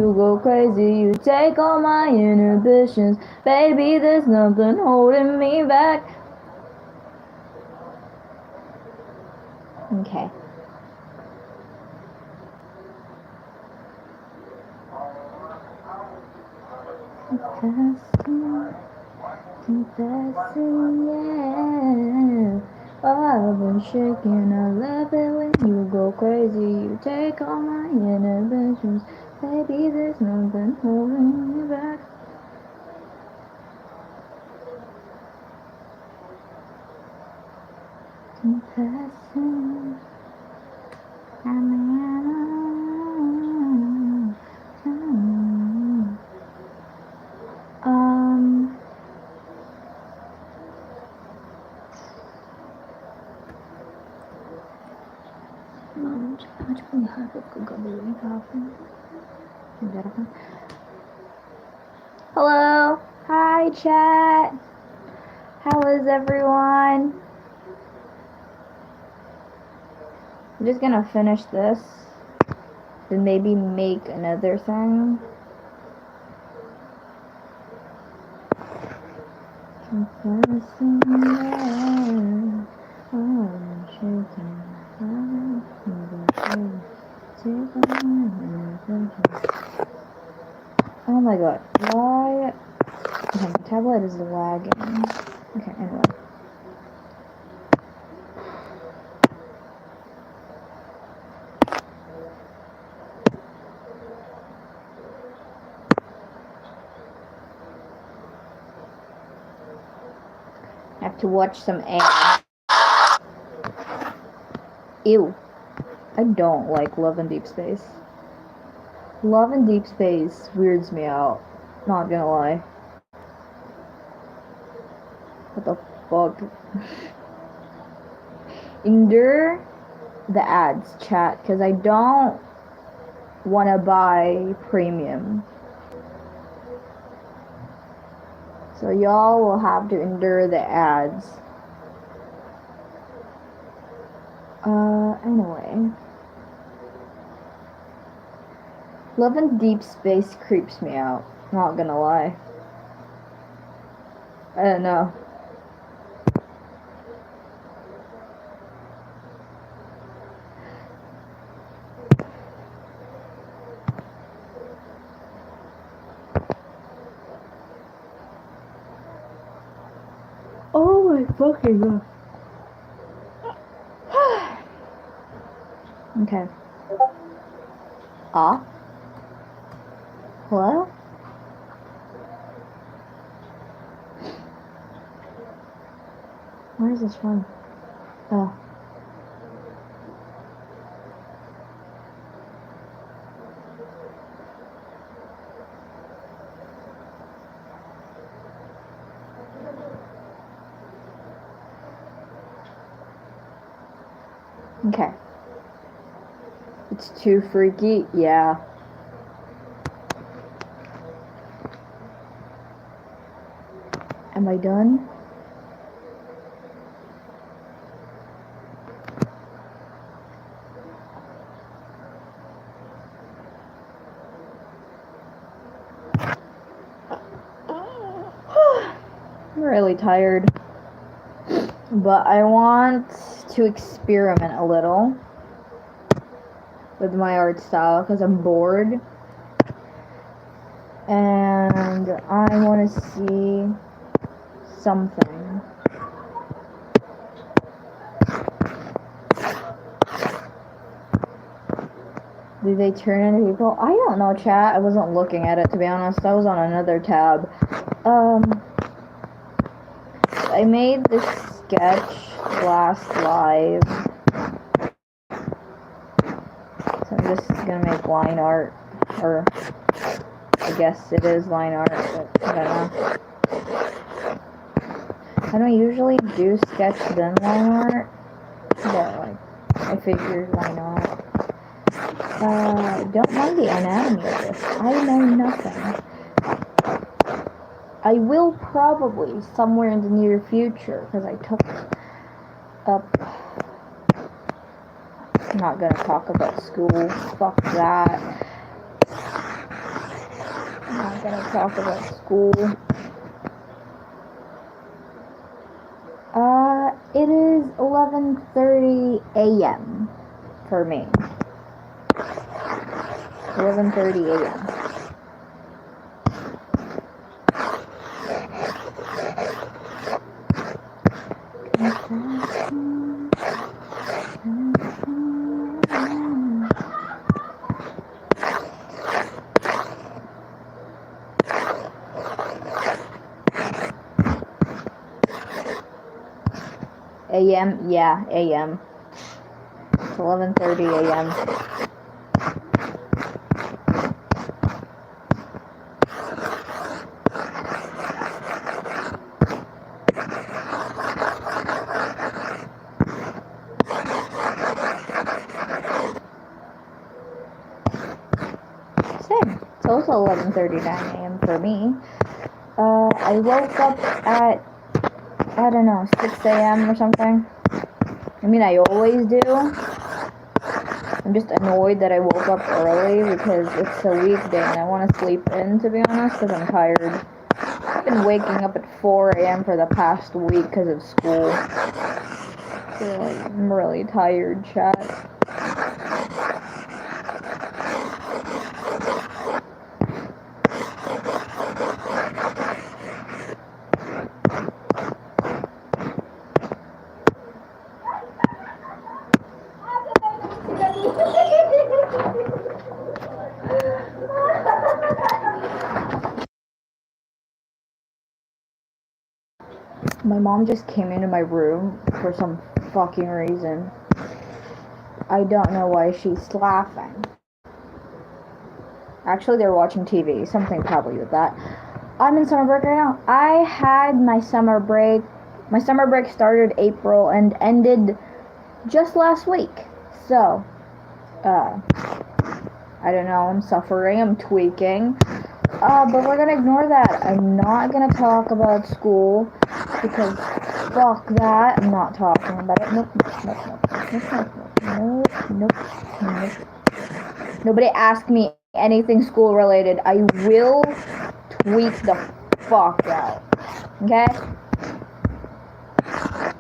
you go crazy. You take all my inhibitions. Baby, there's nothing holding me back. Okay. Confessing, yeah. Oh, I've been shaking. I love it when you go crazy. You take all my inhibitions. Baby, there's nothing holding me back. Confessing, Hello, hi chat. How is everyone? I'm just gonna finish this, then maybe make another thing. Confessing, yeah. Oh, I'm shaking. Oh my god, why? Okay, my tablet is lagging. Okay, anyway. I have to watch some ads. Ew. I don't like Love in Deep Space. Love in Deep Space weirds me out. Not gonna lie. What the fuck? Endure the ads, chat, because I don't want to buy premium. So y'all will have to endure the ads. Anyway. Love in Deep Space creeps me out. Not gonna lie. I don't know. Oh my fucking god. Okay. Ah? Hello? Where is this from? Oh. Okay. It's too freaky? Yeah. Am I done? I'm really tired. But I want to experiment a little with my art style because I'm bored. And I want to see something. Do they turn into people? I don't know, chat. I wasn't looking at it, to be honest. I was on another tab. I made this sketch last live. So I'm just gonna make line art. Or, I guess it is line art, but I don't know. I don't usually do sketch then line art. But, like, I figured why not. Don't mind the anatomy of this. I know nothing. I will probably somewhere in the near future, because I took up... I'm not gonna talk about school. Fuck that. gonna talk about school. It is 11:30 a.m. for me. 11:30 a.m. A.M. Yeah, A.M. It's 11:30 a.m. Same. It's also 11:39 a.m. for me. I woke up at, I don't know, 6 a.m. or something. I mean, I always do. I'm just annoyed that I woke up early because it's a weekday and I want to sleep in, to be honest, because I'm tired. I've been waking up at 4 a.m. for the past week because of school. So, I'm really tired, chat. My mom just came into my room for some fucking reason. I don't know why she's laughing. Actually, they're watching TV. Something probably with that. I'm in summer break right now. I had my summer break. My summer break started April and ended just last week. So, I don't know. I'm suffering. I'm tweaking. But we're gonna ignore that. I'm not gonna talk about school because fuck that. I'm not talking about it. Nope. Nobody asked me anything school related. I will tweet the fuck out. Okay?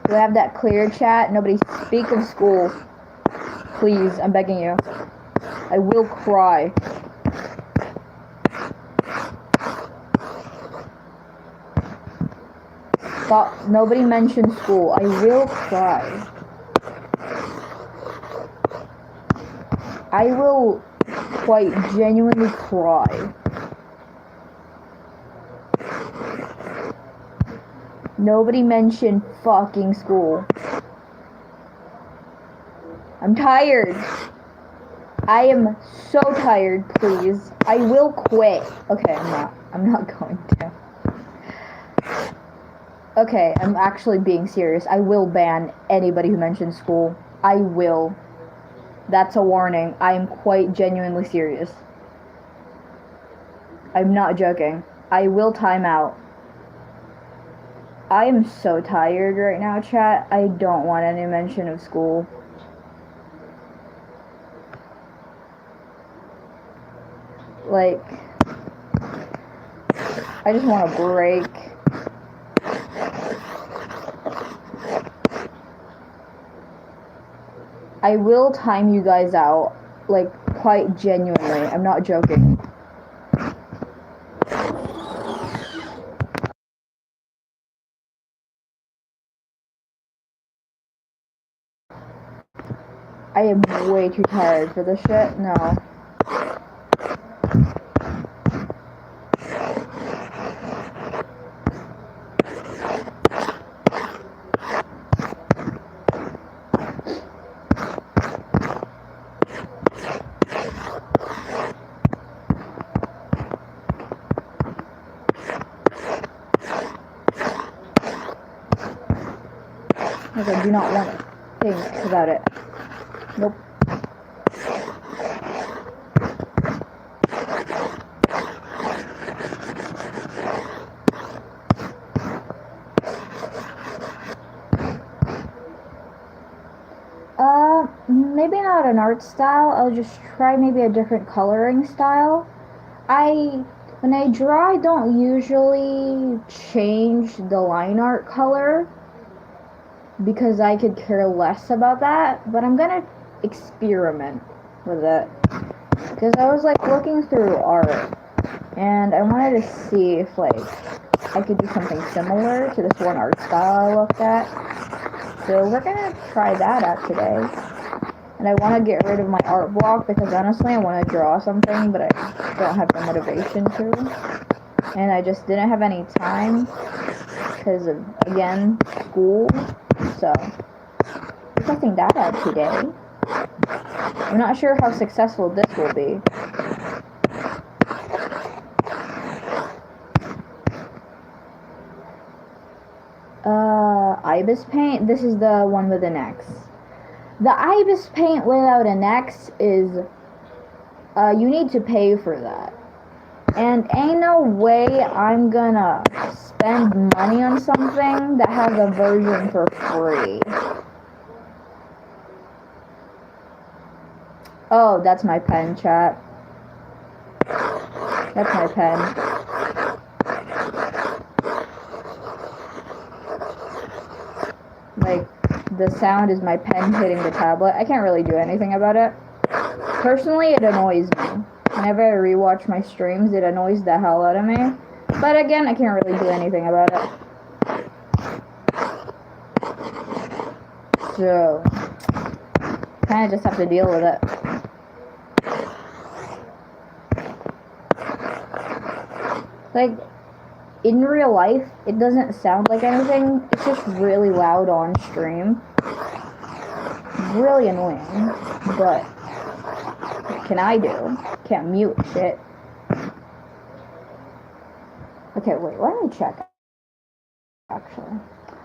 Do I have that clear, chat? Nobody speak of school. Please, I'm begging you. I will cry. Stop. Nobody mentioned school. I will cry. I will quite genuinely cry. Nobody mentioned fucking school. I'm tired. I am so tired, please. I will quit. Okay, I'm not going to. Okay, I'm actually being serious. I will ban anybody who mentions school. I will. That's a warning. I am quite genuinely serious. I'm not joking. I will time out. I am so tired right now, chat. I don't want any mention of school. Like, I just want a break. I will time you guys out, like, quite genuinely. I'm not joking. I am way too tired for this shit. No. Like, I do not want to think about it. Nope. Maybe not an art style. I'll just try maybe a different coloring style. I When I draw, I don't usually change the line art color because I could care less about that, but I'm gonna experiment with it. Because I was like looking through art and I wanted to see if like I could do something similar to this one art style I looked at. So we're gonna try that out today. And I want to get rid of my art block because honestly I want to draw something but I don't have the motivation to. And I just didn't have any time because of, again, school. So we're testing that out today. I'm not sure how successful this will be. Ibis paint. This is the one with an X. The Ibis paint without an X is, you need to pay for that. And ain't no way I'm gonna spend money on something that has a version for free. Oh, that's my pen, chat. That's my pen. Like, the sound is my pen hitting the tablet. I can't really do anything about it. Personally, it annoys me. Whenever I rewatch my streams, it annoys the hell out of me. But again, I can't really do anything about it. So, kind of just have to deal with it. Like, in real life, it doesn't sound like anything. It's just really loud on stream. Really annoying. But what can I do? Can't mute shit. Okay, wait, let me check. Actually,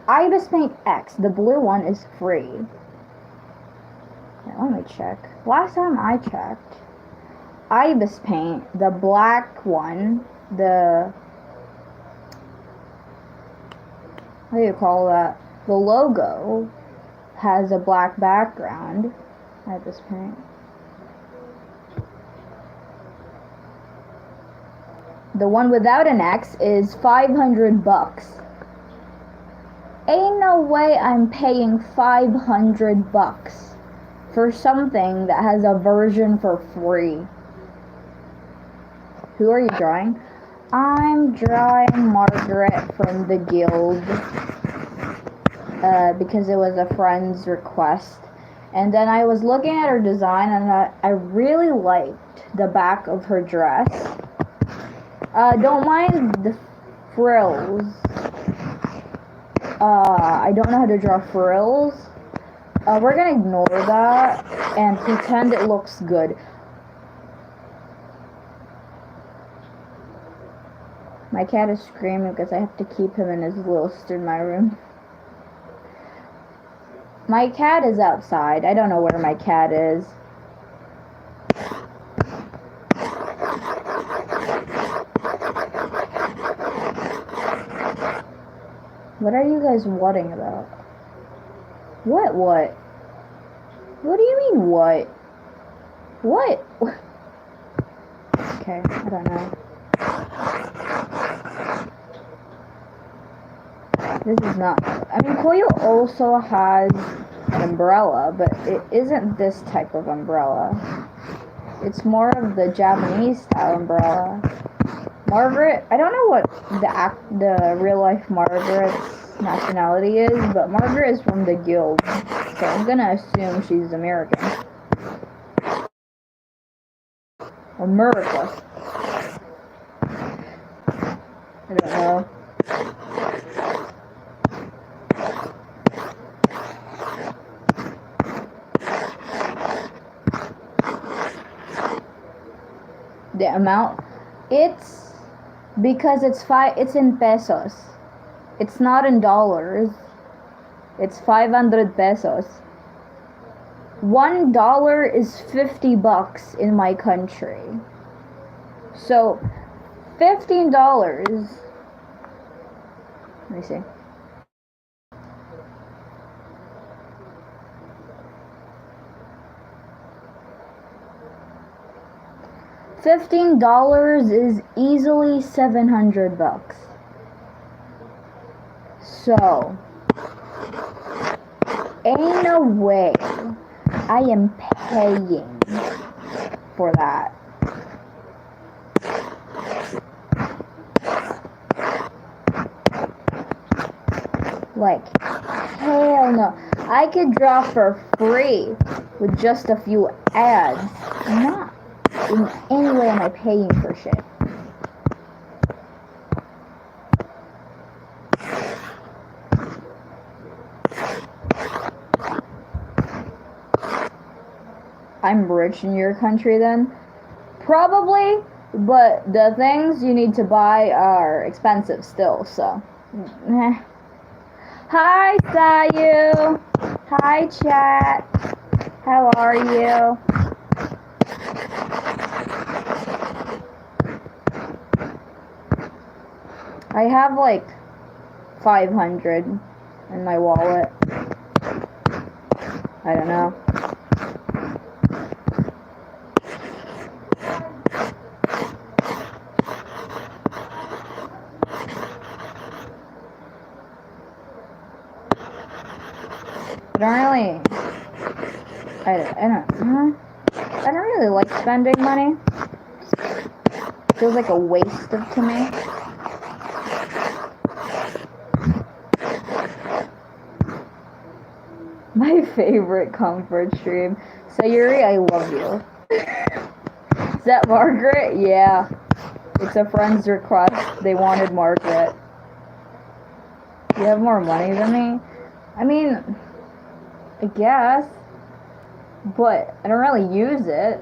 Ibis Paint X, the blue one, is free. Okay, let me check. Last time I checked, Ibis Paint, the black one, the, what do you call that? The logo has a black background. Ibis Paint. The one without an X is 500 bucks. Ain't no way I'm paying 500 bucks for something that has a version for free. Who are you drawing? I'm drawing Margaret from the guild because it was a friend's request. And then I was looking at her design and I really liked the back of her dress. Don't mind the frills. I don't know how to draw frills. We're gonna ignore that and pretend it looks good. My cat is screaming because I have to keep him in his little in my room. My cat is outside. I don't know where my cat is. What are you guys whatting about? What? What do you mean, what? What? Okay, I don't know. This is not... I mean, Koyo also has an umbrella, but it isn't this type of umbrella. It's more of the Japanese style umbrella. Margaret, I don't know what the real life Margaret's nationality is, but Margaret is from the guild, so I'm gonna assume she's American. America. I don't know. The amount, it's because it's in pesos. It's not in dollars. It's 500 pesos. $1 is 50 bucks in my country. So $15. Let me see. $15 is easily 700 bucks. So, ain't no way I am paying for that. Like, hell no. I could draw for free with just a few ads. Not in any way am I paying for shit. I'm rich in your country then? Probably, but the things you need to buy are expensive still, so. Hi, Sayu. Hi, chat. How are you? I have like 500 in my wallet. I don't know. I don't really like spending money. It feels like a waste to me. My favorite comfort stream. Sayuri, I love you. Is that Margaret? Yeah. It's a friend's request. They wanted Margaret. You have more money than me? I mean, I guess. But I don't really use it.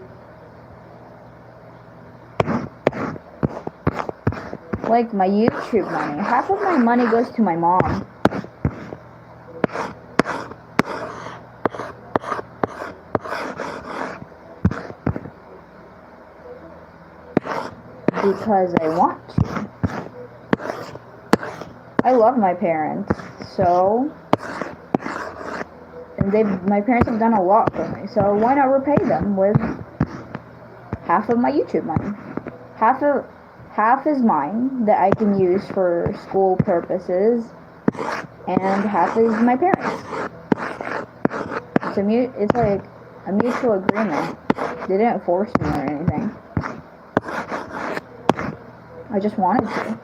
Like my YouTube money. Half of my money goes to my mom. Because I want to. I love my parents, so... And my parents have done a lot for me, so why not repay them with half of my YouTube money? Half is mine that I can use for school purposes, and half is my parents. It's like a mutual agreement. They didn't force me or anything. I just wanted to.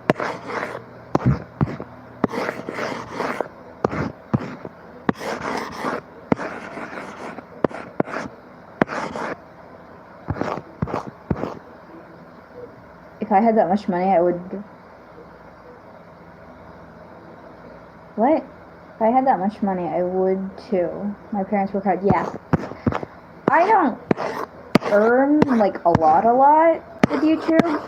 If I had that much money, I would... What? If I had that much money, I would too. My parents work hard. Yeah. I don't earn, like, a lot with YouTube.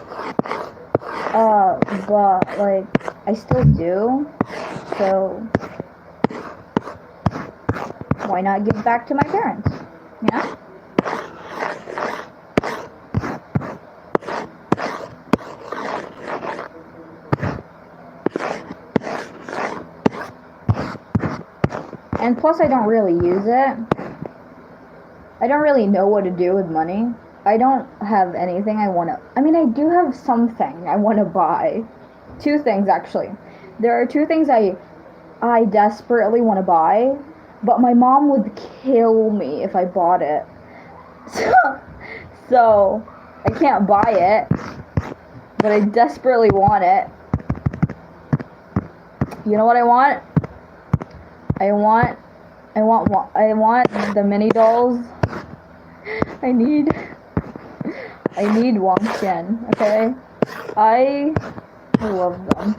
But, like, I still do. So, why not give back to my parents? You know? And plus, I don't really use it. I don't really know what to do with money. I don't have anything I want to... I mean, I do have something I want to buy. 2 things, actually. There are 2 things I desperately want to buy, but my mom would kill me if I bought it. So I can't buy it, but I desperately want it. You know what I want? I want the mini dolls. I need Wang Xian, okay? I love them.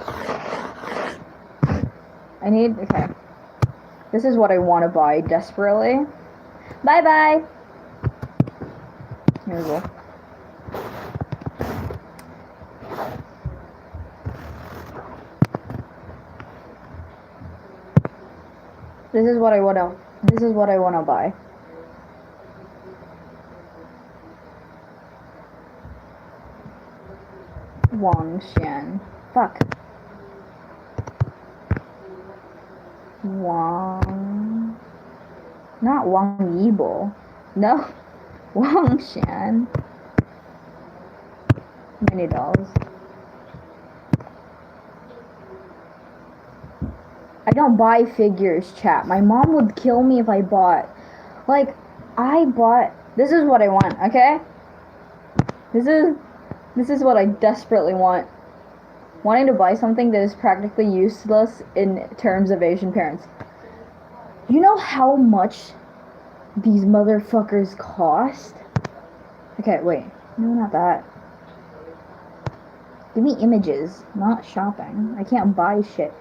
Okay. This is what I want to buy desperately. Bye-bye! Here we go. This is what I want to buy. Wang Xian. Fuck. Not Wang Yibo. No. Wang Xian. mini dolls. I don't buy figures, chat. My mom would kill me if I bought. Like, this is what I want, okay? This is what I desperately want. Wanting to buy something that is practically useless in terms of Asian parents. You know how much these motherfuckers cost? Okay, wait. No, not that. Give me images, not shopping. I can't buy shit.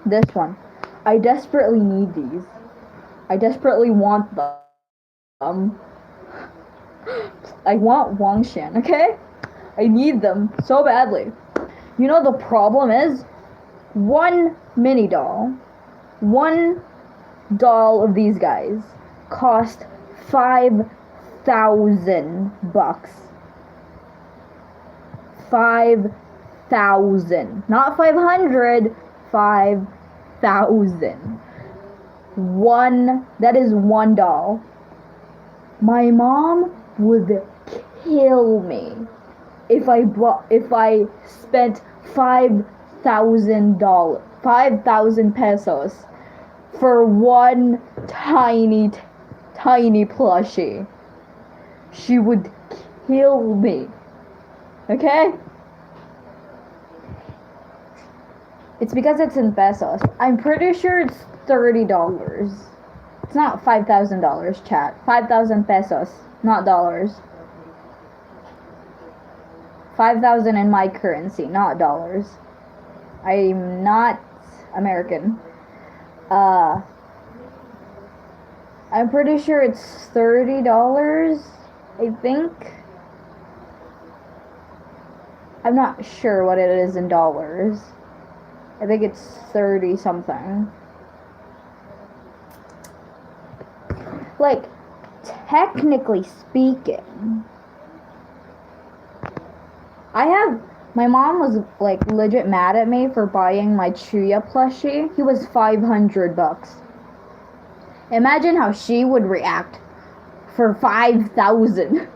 This one. I desperately need these. I desperately want them. I want Wangshan, okay? I need them so badly. You know the problem is, one mini doll, one doll of these guys cost $5,000. 5,000, not 500. 5,000. That is one doll. My mom would kill me if I spent $5,000 pesos for one tiny plushie. She would kill me. Okay? It's because it's in pesos. I'm pretty sure it's $30. It's not $5,000, chat. 5,000 pesos, not dollars. 5,000 in my currency, not dollars. I'm not American. I'm pretty sure it's $30, I think. I'm not sure what it is in dollars. I think it's 30 something. Like, technically speaking, my mom was like legit mad at me for buying my Chuya plushie. He was $500. Imagine how she would react for 5,000.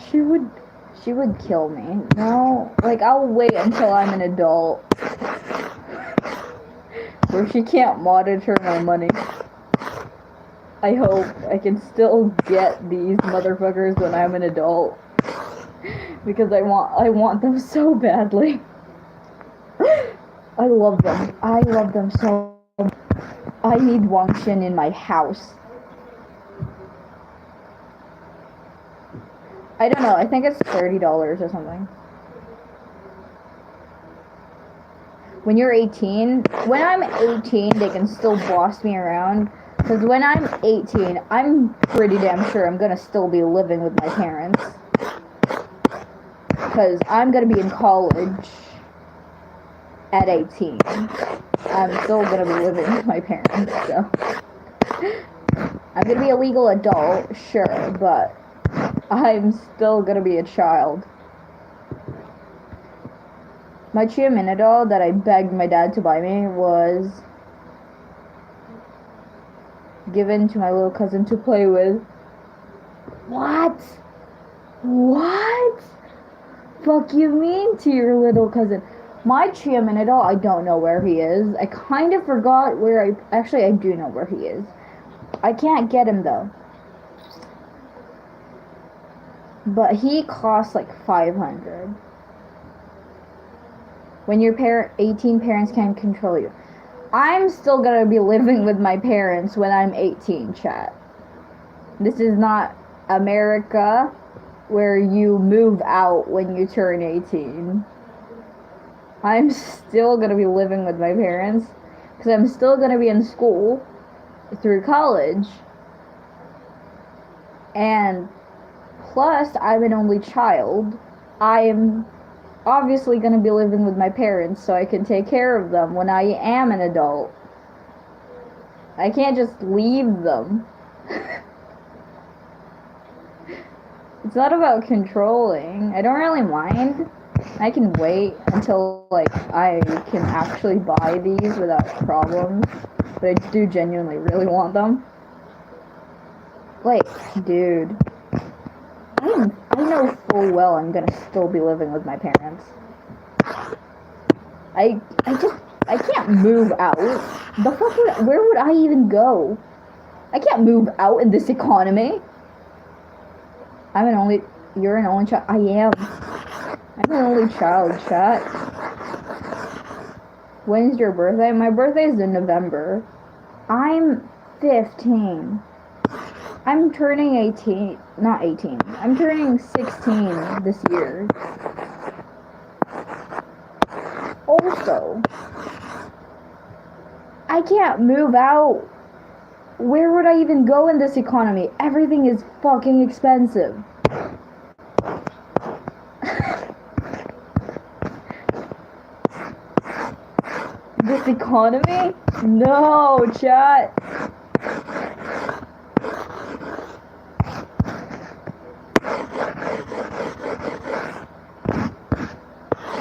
She would kill me. No, like, I'll wait until I'm an adult where she can't monitor my money. I hope I can still get these motherfuckers when I'm an adult, because I want them so badly. I love them. I love them so much. I need Wangshin in my house. I don't know, I think it's $30 or something. When you're 18, when I'm 18, they can still boss me around. Because when I'm 18, I'm pretty damn sure I'm gonna still be living with my parents. Because I'm gonna be in college at 18. I'm still gonna be living with my parents, so. I'm gonna be a legal adult, sure, but I'm still gonna be a child. My Chia Mini doll that I begged my dad to buy me was given to my little cousin to play with. What? What? Fuck you mean to your little cousin? My Chia Mini doll, I don't know where he is. I kind of forgot where I do know where he is. I can't get him though. But he costs like 500. When your 18 parents can't control you. I'm still gonna be living with my parents when I'm 18, chat. This is not America where you move out when you turn 18. I'm still gonna be living with my parents because I'm still gonna be in school through college. And plus, I'm an only child. I am obviously going to be living with my parents so I can take care of them when I am an adult. I can't just leave them. It's not about controlling. I don't really mind. I can wait until, like, I can actually buy these without problems. But I do genuinely really want them. Like, dude, I know full well I'm gonna still be living with my parents. I can't move out. Where would I even go? I can't move out in this economy. You're an only child. I am. I'm an only child, chat. When's your birthday? My birthday is in November. I'm 15. I'm turning 18. Not 18. I'm turning 16 this year. Also, I can't move out. Where would I even go in this economy? Everything is fucking expensive. This economy? No, chat.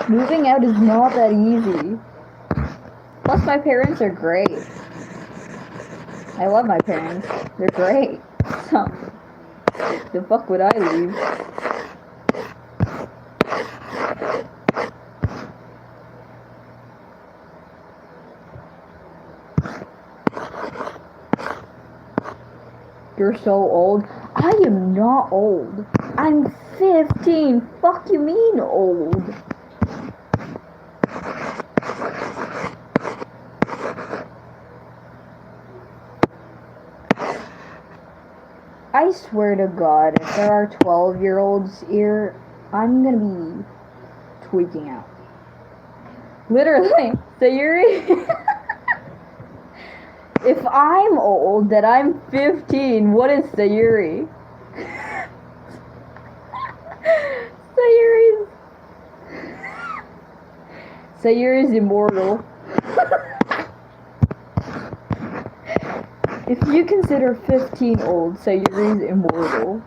Moving out is not that easy. Plus, my parents are great. I love my parents. They're great. So, the fuck would I leave? You're so old. I am not old. I'm 15. Fuck you mean old? I swear to God, if there are 12-year-olds here, I'm gonna be tweaking out. Literally, Sayuri. If I'm old, that I'm 15, what is Sayuri? Sayuri's immortal. If you consider 15 old, Sayuri's immortal.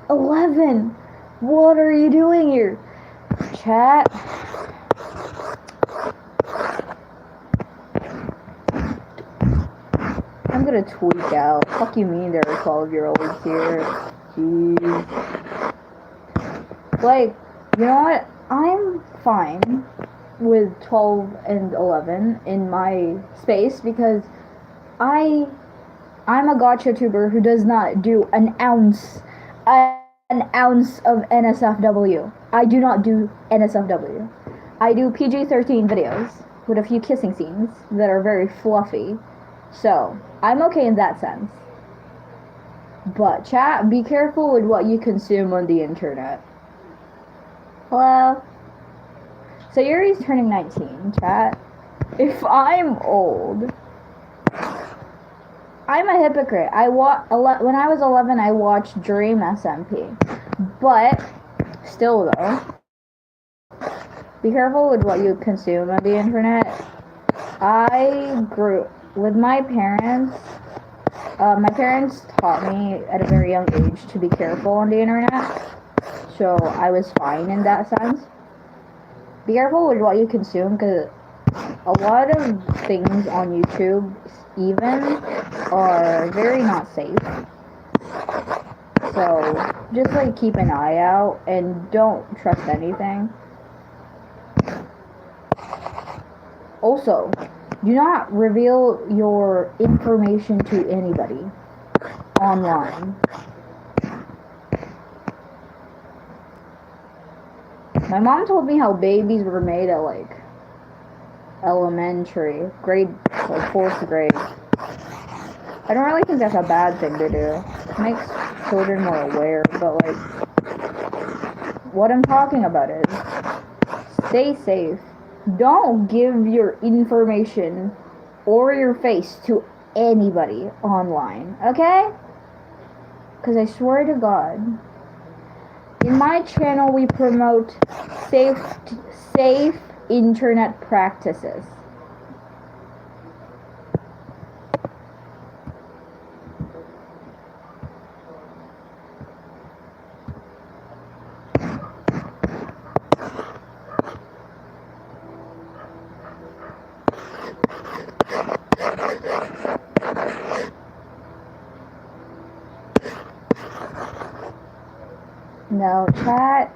11! What are you doing here? Chat. I'm gonna tweak out. Fuck you mean there are 12-year-olds here. Jeez. Like, you know what? I'm fine with 12 and 11 in my space because I'm a gotcha tuber who does not do an ounce of NSFW. I do not do NSFW. I do PG-13 videos with a few kissing scenes that are very fluffy. So, I'm okay in that sense. But chat, be careful with what you consume on the internet. Hello? So Yuri's turning 19, chat. If I'm old, I'm a hypocrite. When I was 11, I watched Dream SMP. But, still though, be careful with what you consume on the internet. I grew with my parents. My parents taught me at a very young age to be careful on the internet. So I was fine in that sense. Be careful with what you consume because a lot of things on YouTube even are very not safe. So just like keep an eye out and don't trust anything. Also, do not reveal your information to anybody online. My mom told me how babies were made at like elementary, like 4th grade. I don't really think that's a bad thing to do. It makes children more aware, but like, what I'm talking about is, stay safe. Don't give your information or your face to anybody online, okay? Because I swear to God, in my channel we promote safe internet practices. No, chat,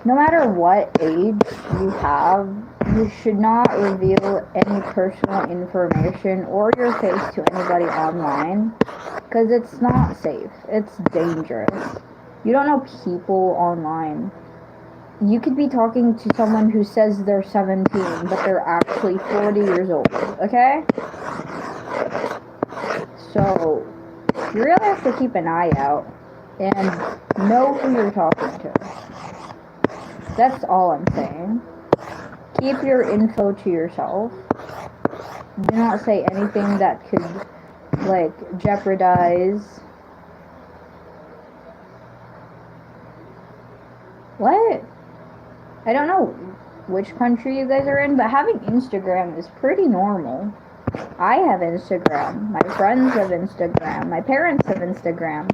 no matter what age you have, you should not reveal any personal information or your face to anybody online because it's not safe. It's dangerous. You don't know people online. You could be talking to someone who says they're 17, but they're actually 40 years old, okay? So, you really have to keep an eye out and know who you're talking to. That's all I'm saying. Keep your info to yourself. Do not say anything that could, like, jeopardize. What? I don't know which country you guys are in, but having Instagram is pretty normal. I have Instagram. My friends have Instagram. My parents have Instagram.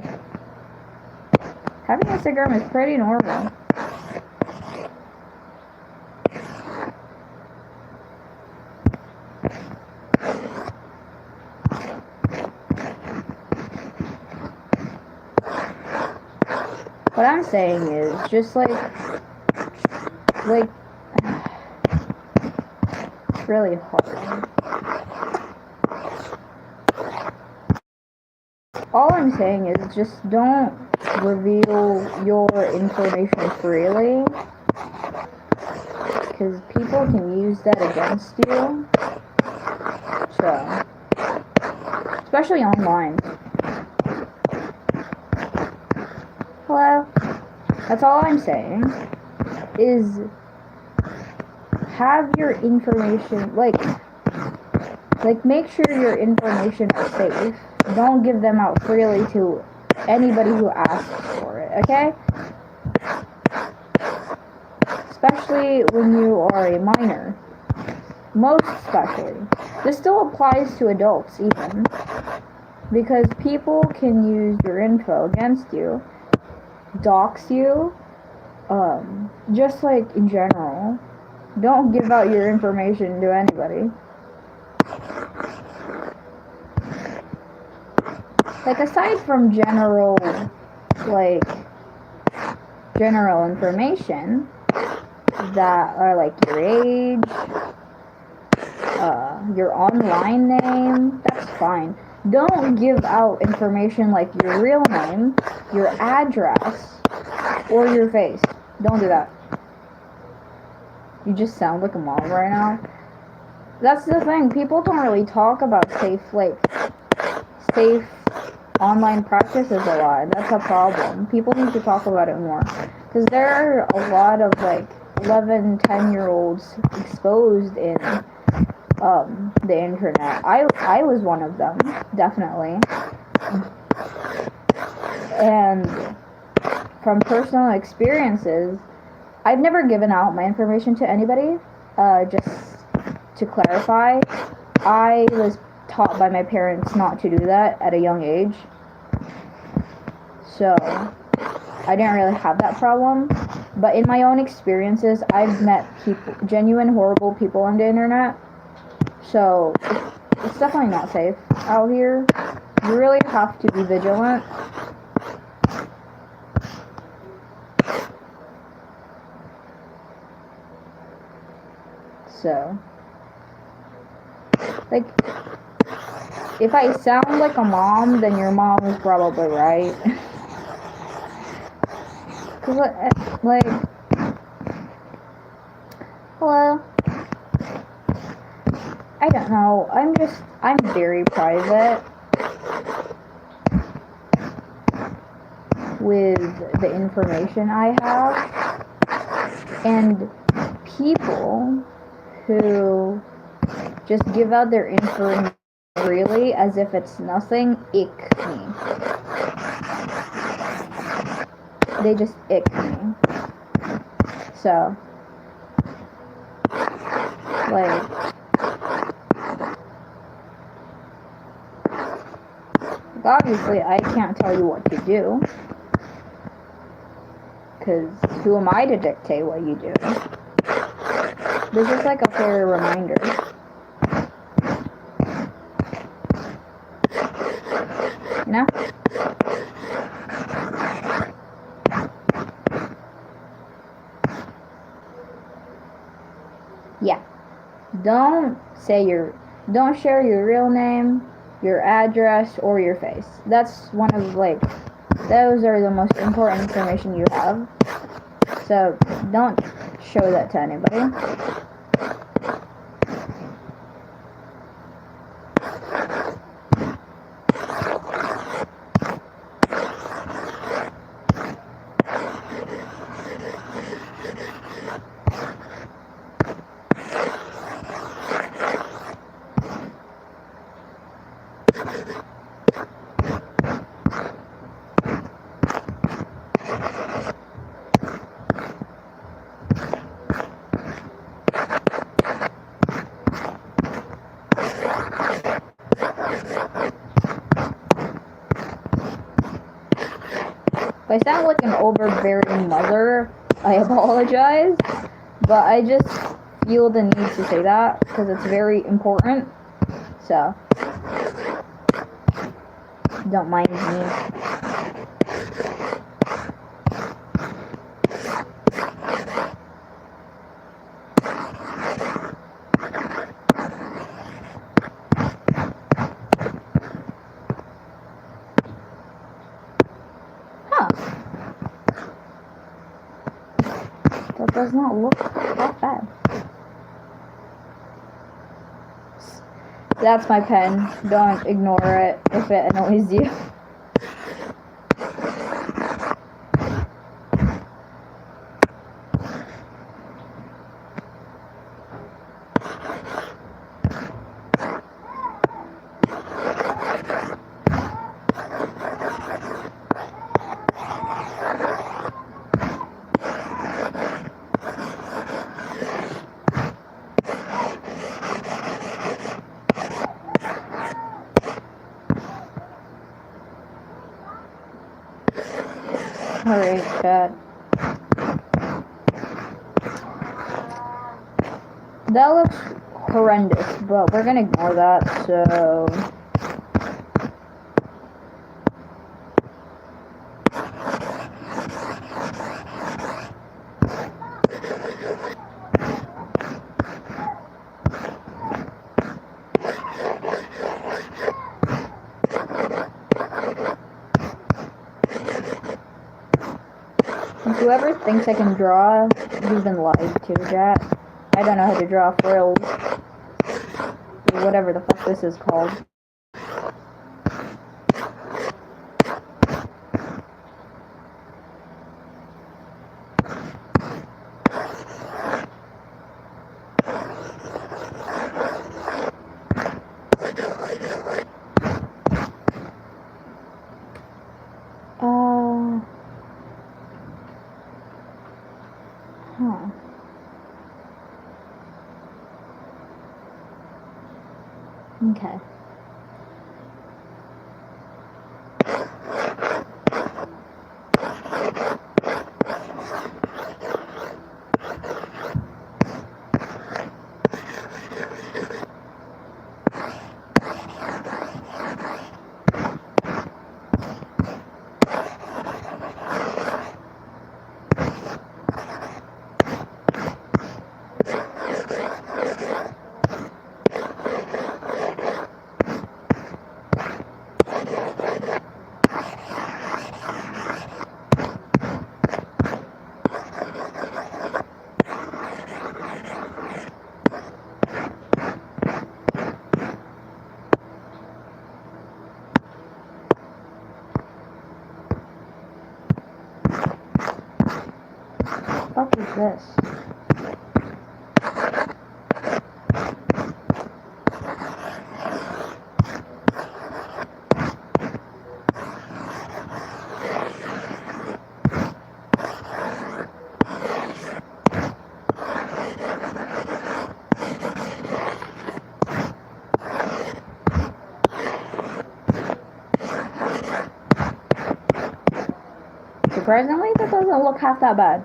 Having Instagram is pretty normal. What I'm saying is just like it's really hard. All I'm saying is just don't reveal your information freely because people can use that against you. So, especially online. Hello? That's all I'm saying is have your information, like make sure your information is safe. Don't give them out freely to anybody who asks for it, okay? Especially when you are a minor. Most especially. This still applies to adults even. Because people can use your info against you, dox you, just like in general. Don't give out your information to anybody. Like, aside from general information that are like your age, your online name, that's fine. Don't give out information like your real name, your address, or your face. Don't do that. You just sound like a mom right now. That's the thing. People don't really talk about safe online practices a lot. That's a problem. People need to talk about it more. Because there are a lot of 11, 10-year-olds exposed in the internet. I was one of them, definitely. And from personal experiences, I've never given out my information to anybody. Just to clarify, I was taught by my parents not to do that at a young age. So, I didn't really have that problem. But in my own experiences, I've met genuine horrible people on the internet. So, it's definitely not safe out here. You really have to be vigilant. So, if I sound like a mom, then your mom is probably right. Cause hello? I don't know, I'm very private with the information I have, and people who just give out their information freely as if it's nothing, ick me. They just ick me. So, obviously I can't tell you what to do, because who am I to dictate what you do? This is like a fair reminder. You know? don't share your real name, your address, or your face. That's one of those are the most important information you have. So don't show that to anybody. If I sound like an overbearing mother, I apologize, but I just feel the need to say that because it's very important. So, don't mind me. Huh. That does not look that bad. That's my pen. Don't ignore it if it annoys you. Alright, chat. That looks horrendous, but we're gonna ignore that, so... Whoever thinks I can draw, you've been lied to, chat. I don't know how to draw frills. Whatever the fuck this is called. Huh. Okay. What the fuck is this? Surprisingly, that doesn't look half that bad.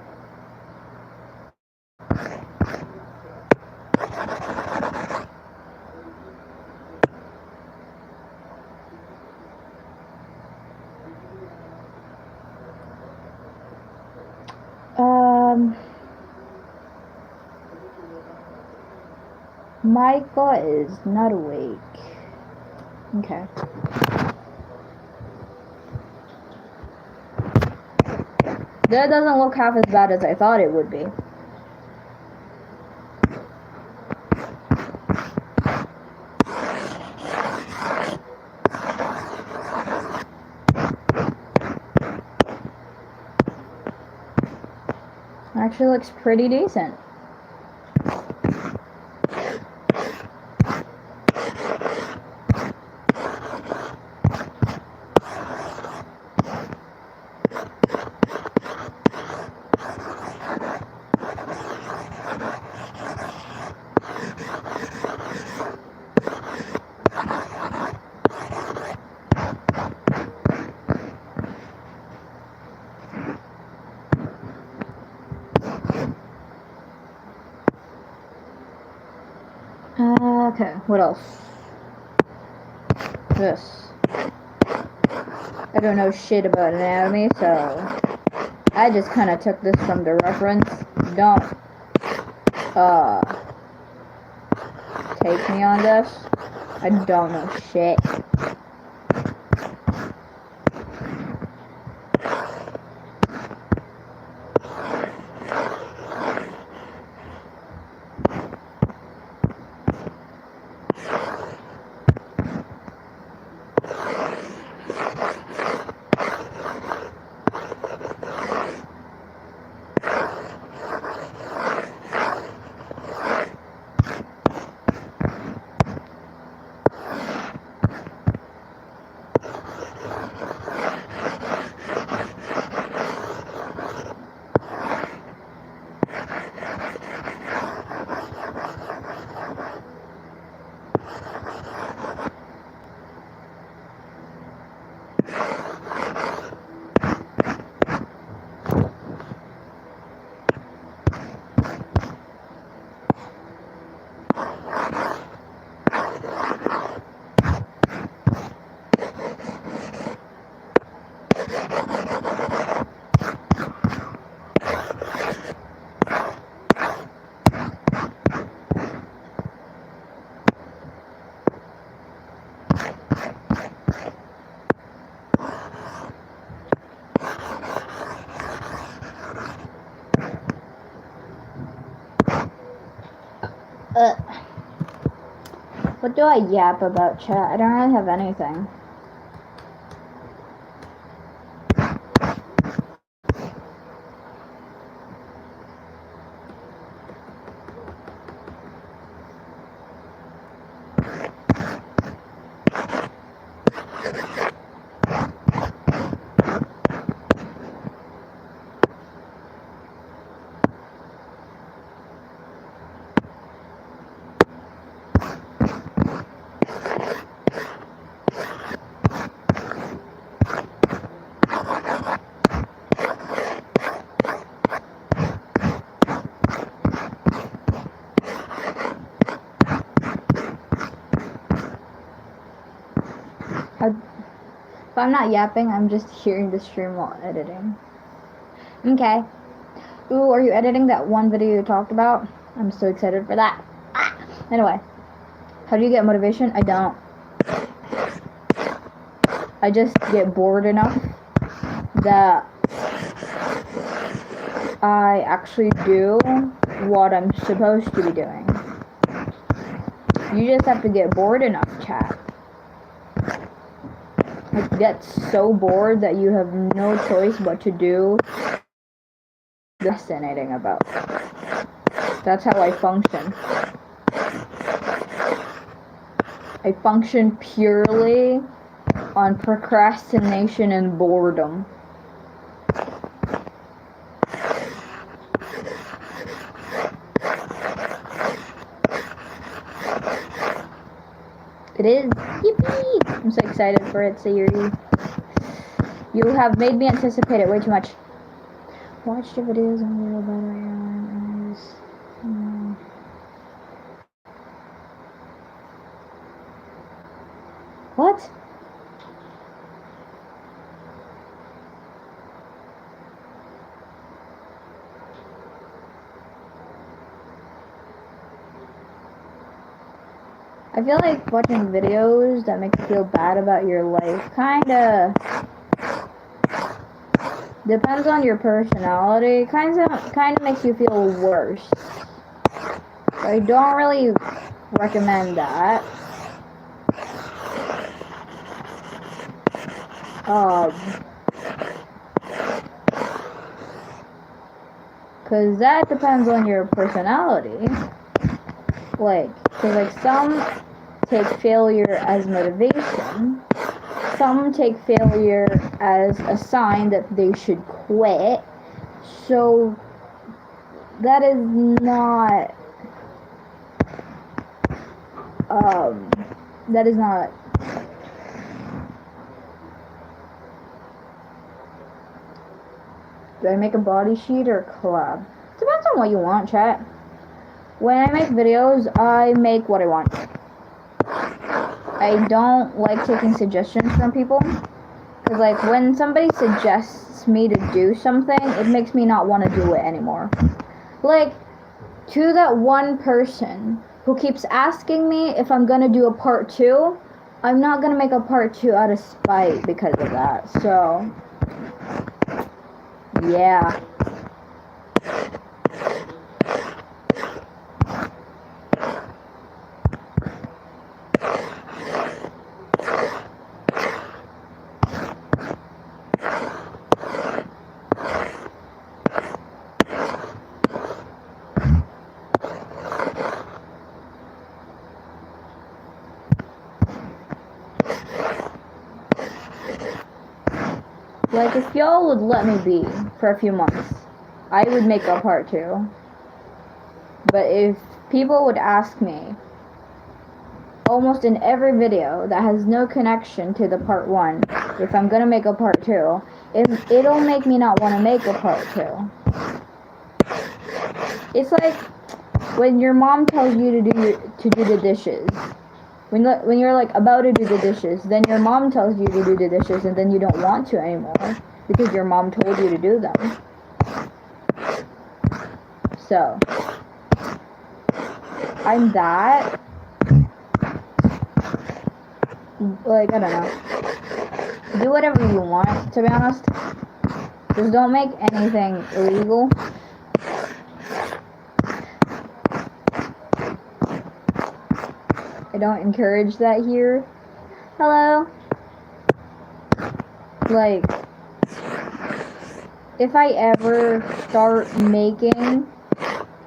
Michael is not awake. Okay. That doesn't look half as bad as I thought it would be. Actually looks pretty decent. Okay, what else? This. I don't know shit about anatomy, so I just kind of took this from the reference. Don't take me on this. I don't know shit. What do I yap about, chat? I don't really have anything. If I'm not yapping, I'm just hearing the stream while editing. Okay. Ooh, are you editing that one video you talked about? I'm so excited for that. Anyway, how do you get motivation? I don't. I just get bored enough that I actually do what I'm supposed to be doing. You just have to get bored enough, chat. Like, get so bored that you have no choice but to do fascinating about. That's how I function. I function purely on procrastination and boredom. It is. Yippee! I'm so excited for it, Sayuri. You have made me anticipate it way too much. Watch the videos on real better eyes. What? I feel like watching videos that make you feel bad about your life kinda depends on your personality. Kinda makes you feel worse. I don't really recommend that. Cause that depends on your personality. Cause some take failure as motivation. Some take failure as a sign that they should quit. So that is not that is not do I make a body sheet or a collab? Depends on what you want, chat. When I make videos, I make what I want. I don't like taking suggestions from people. Because, like, when somebody suggests me to do something, it makes me not want to do it anymore. Like, to that one person who keeps asking me if I'm gonna do a part 2, I'm not gonna make a part 2 out of spite because of that. So, yeah. Like, if y'all would let me be for a few months, I would make a part 2. But if people would ask me, almost in every video that has no connection to the part 1, if I'm gonna make a part 2, it'll make me not want to make a part 2. It's like when your mom tells you to do the dishes. When you're like about to do the dishes, then your mom tells you to do the dishes, and then you don't want to anymore because your mom told you to do them. So, I'm that. Like, I don't know. Do whatever you want, to be honest. Just don't make anything illegal. I don't encourage that here. Hello? Like, if I ever start making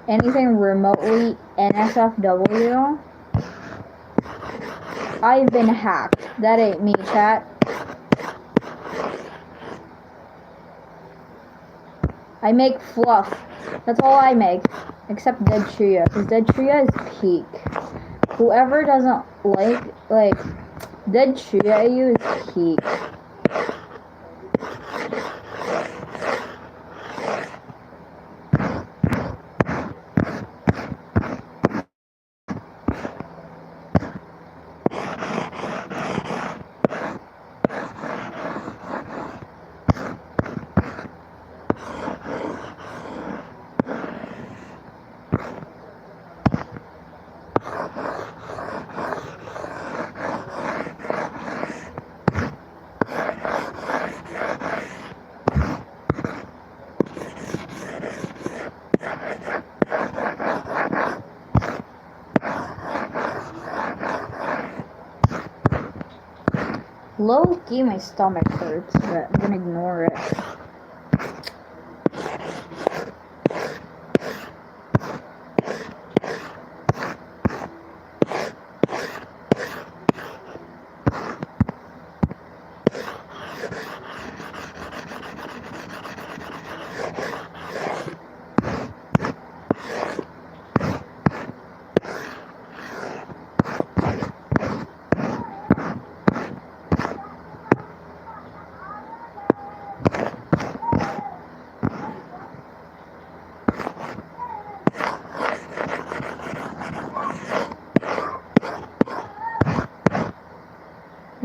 anything remotely NSFW, I've been hacked. That ain't me, chat. I make fluff. That's all I make. Except Dead Tria, because Dead Tria is peak. Whoever doesn't like, Dead Tria AU is peak. Low-key, my stomach hurts, but I'm gonna ignore it.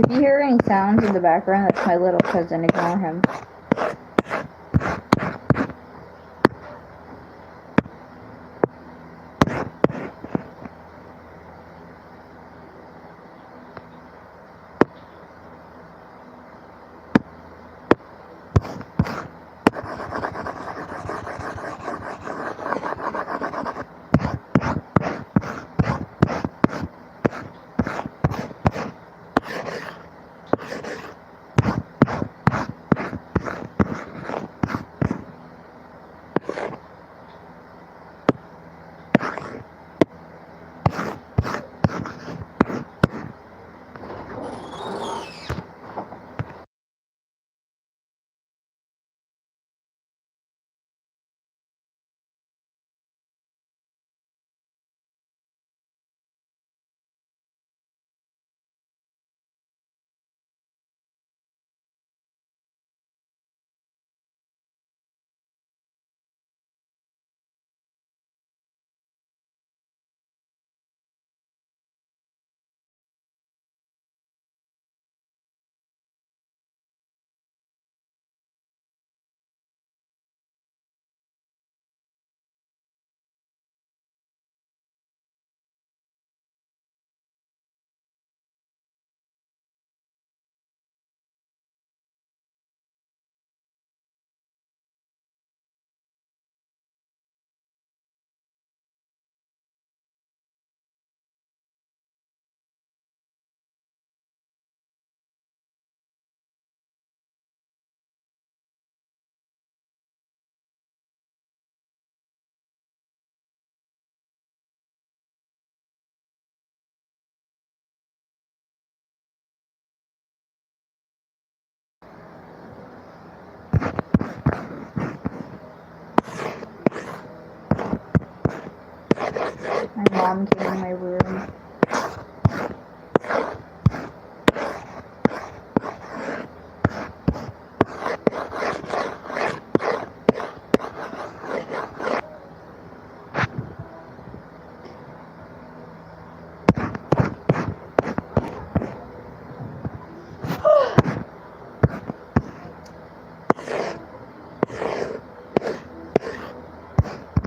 If you hear any sounds in the background, that's my little cousin. Ignore him. My mom came in my room.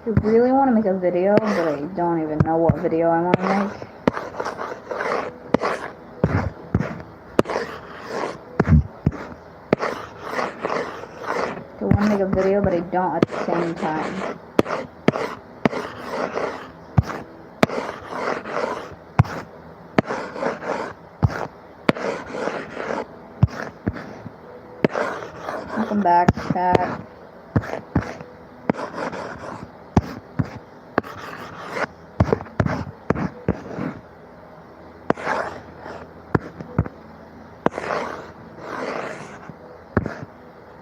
I really want to make a video, but I don't even know what video I want to make. I want to make a video, but I don't at the same time. Welcome back, chat.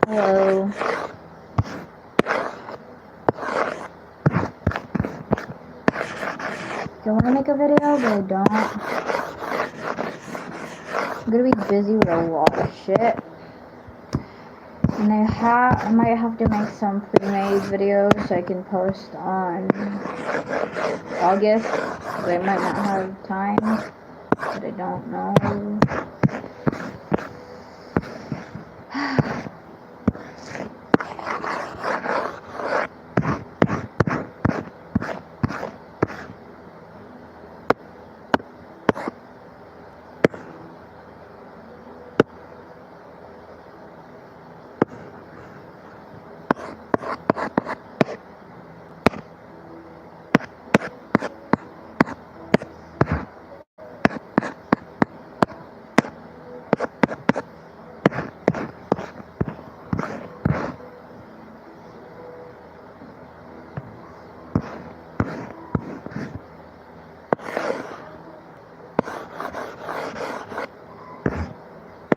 Hello. I want to make a video, but I don't. I'm gonna be busy with a lot of shit. And I might have to make some pre-made videos so I can post on August. But I might not have time, but I don't know.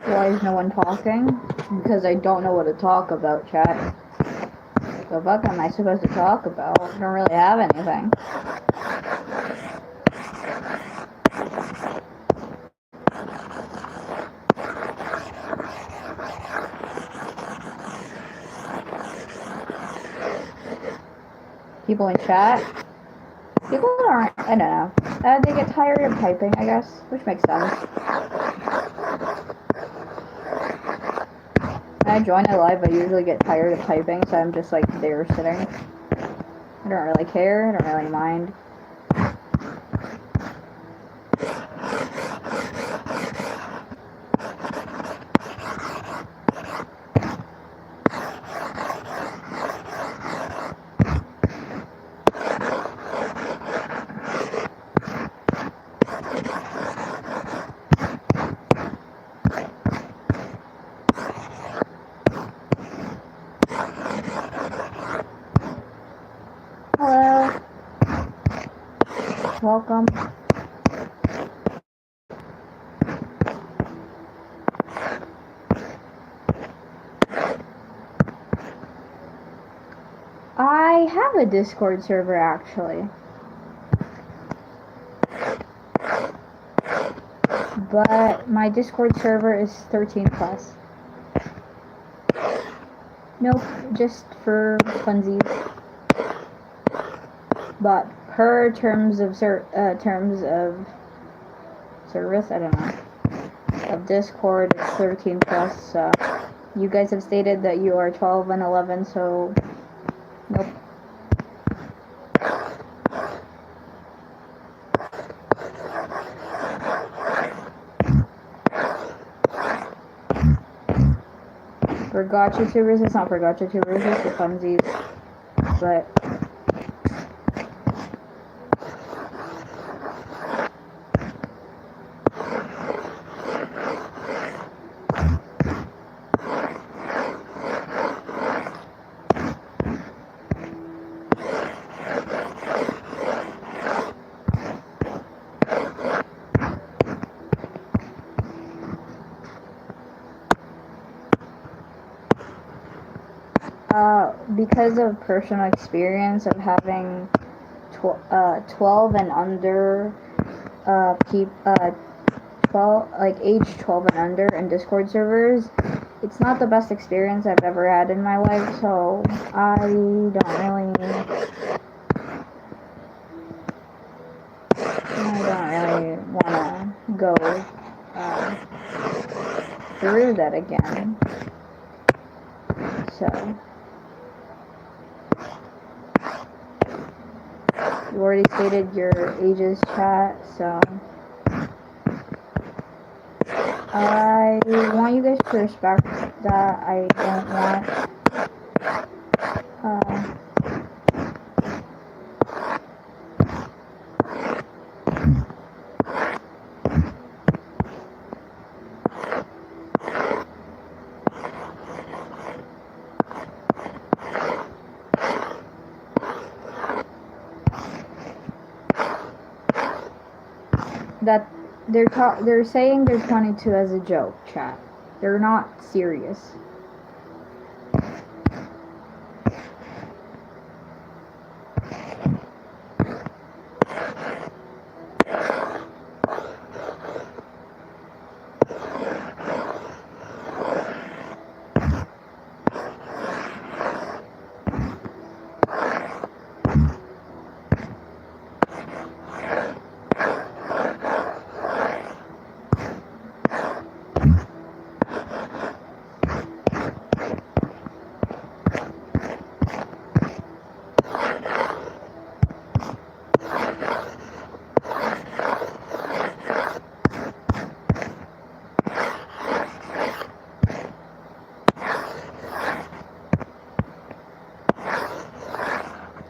Why is no one talking? Because I don't know what to talk about, chat. So what am I supposed to talk about? I don't really have anything. People in chat? People aren't, I don't know. They get tired of typing, I guess, which makes sense. When I join a live, I usually get tired of typing, so I'm just like there sitting. I don't really care, I don't really mind. Hello. Welcome. I have a Discord server actually. But my Discord server is 13 plus. Nope, just for funsies. But per terms of service, I don't know, of Discord, it's 13 plus. You guys have stated that you are 12 and 11, so nope. For gotcha tubers, it's not for gotcha tubers, it's for funsies. But because of personal experience of having 12 and under 12, like age 12 and under in Discord servers, it's not the best experience I've ever had in my life, so I don't really want to go through that again. So, you already stated your ages, chat, so I want you guys to respect that. I don't want that they're saying they're 22 as a joke, chat. They're not serious.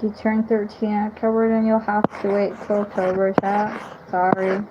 You turn 13 in October, then you'll have to wait till October, chat. Sorry.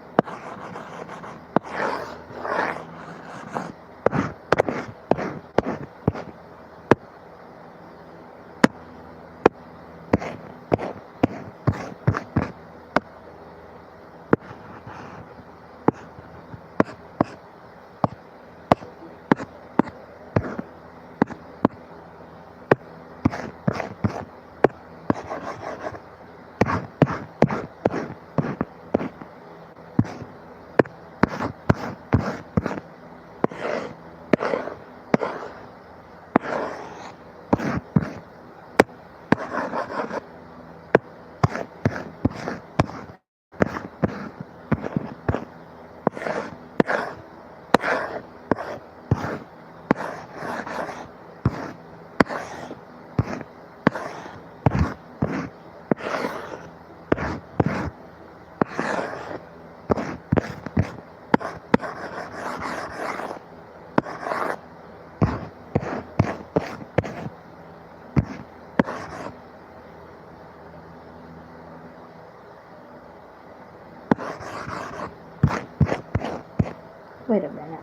Wait a minute.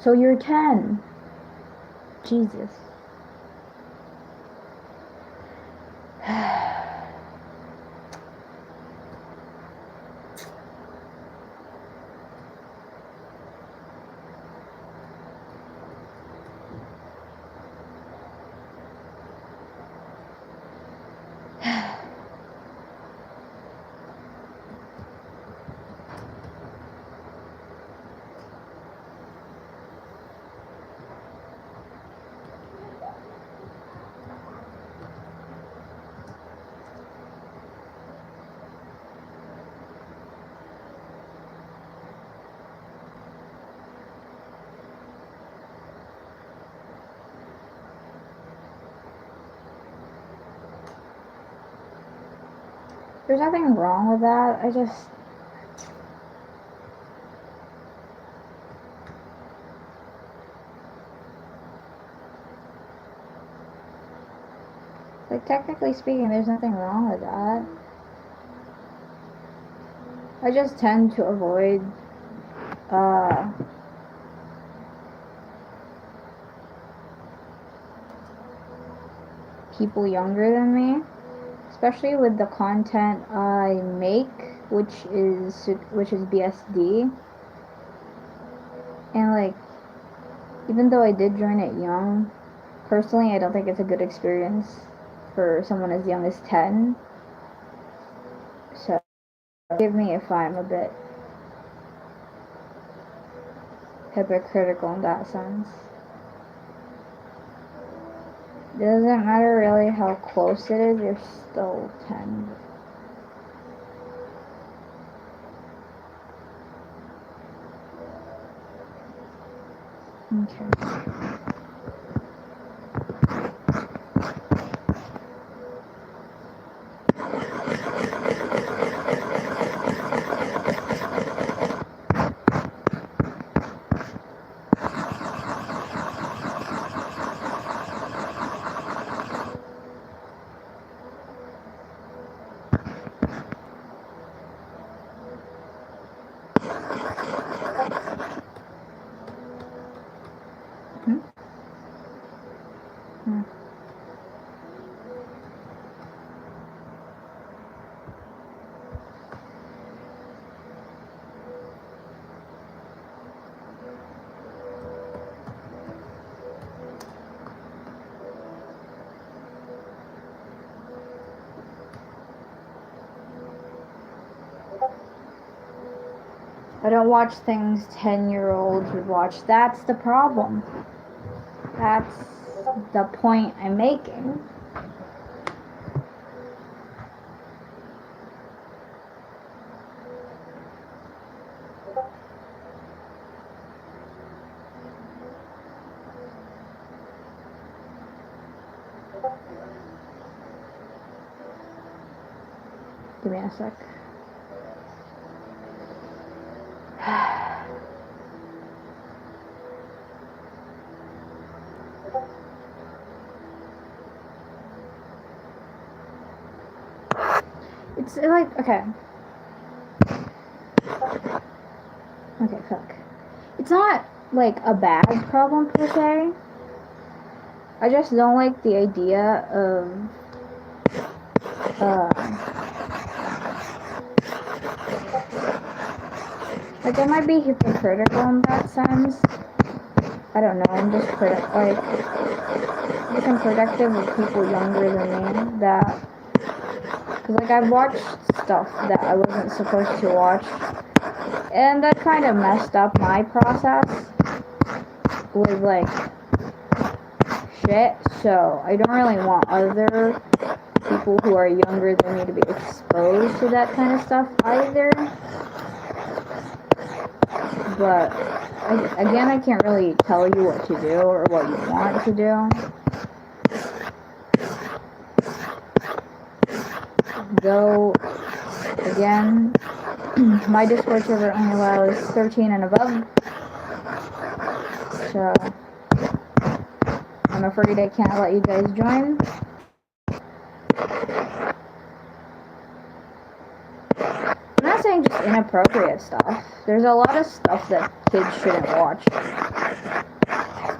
So you're 10. Jesus. There's nothing wrong with that. I just... like, technically speaking, there's nothing wrong with that. I just tend to avoid, people younger than me. Especially with the content I make, which is BSD. And like, even though I did join it young, personally, I don't think it's a good experience for someone as young as 10. So, forgive me if I'm a bit hypocritical in that sense. It doesn't matter really how close it is, you're still 10. Okay. I don't watch things 10-year-olds would watch. That's the problem. That's the point I'm making. Give me a sec. It's like, okay. Okay, fuck. It's not like a bad problem per se. I just don't like the idea of like I might be hypocritical in that sense. I don't know. I'm just I'm protective of people younger than me. That because like I've watched stuff that I wasn't supposed to watch, and that kind of messed up my process with like shit. So I don't really want other people who are younger than me to be exposed to that kind of stuff either. But again, I can't really tell you what to do or what you want to do. Though, again, my Discord server only allows 13 and above. So, I'm afraid I can't let you guys join. I'm not saying just inappropriate stuff. There's a lot of stuff that kids shouldn't watch.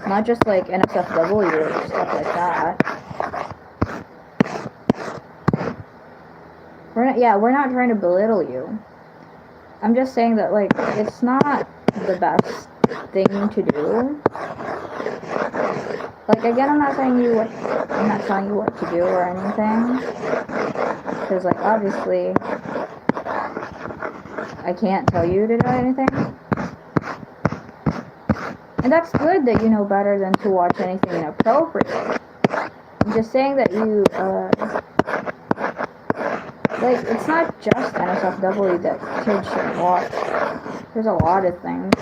Not just like NSFW or stuff like that. We're not trying to belittle you. I'm just saying that like it's not the best thing to do. Like again, I'm not telling you what to do or anything. Because like obviously I can't tell you to do anything. And that's good that you know better than to watch anything inappropriate. I'm just saying that you like, it's not just NSFW that kids should watch. There's a lot of things.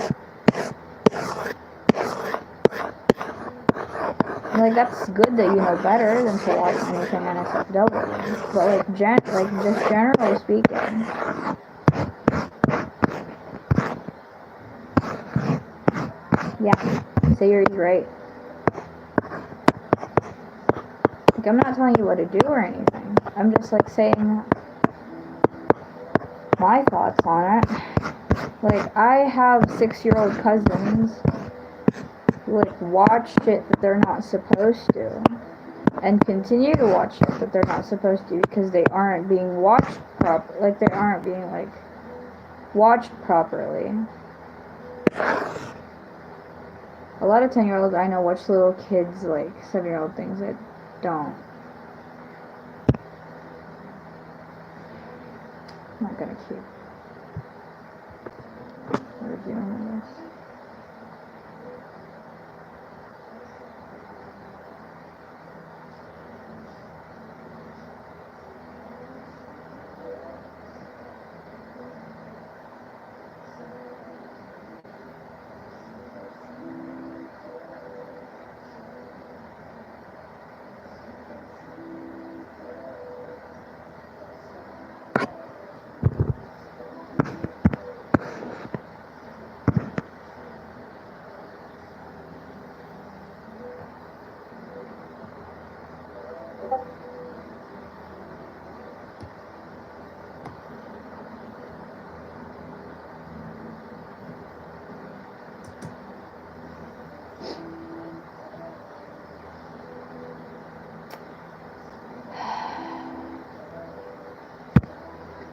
Like, that's good that you know better than to watch anything NSFW. But, like, just generally speaking. Yeah, Sayori's right. Like, I'm not telling you what to do or anything. I'm just, like, saying my thoughts on it. Like, I have 6-year-old cousins who, like, watch shit that they're not supposed to. And continue to watch shit that they're not supposed to because they aren't being watched properly. Like, they aren't being, like, watched properly. A lot of 10-year-olds I know watch little kids, like 7-year-old things. I don't. I'm not gonna keep reviewing this.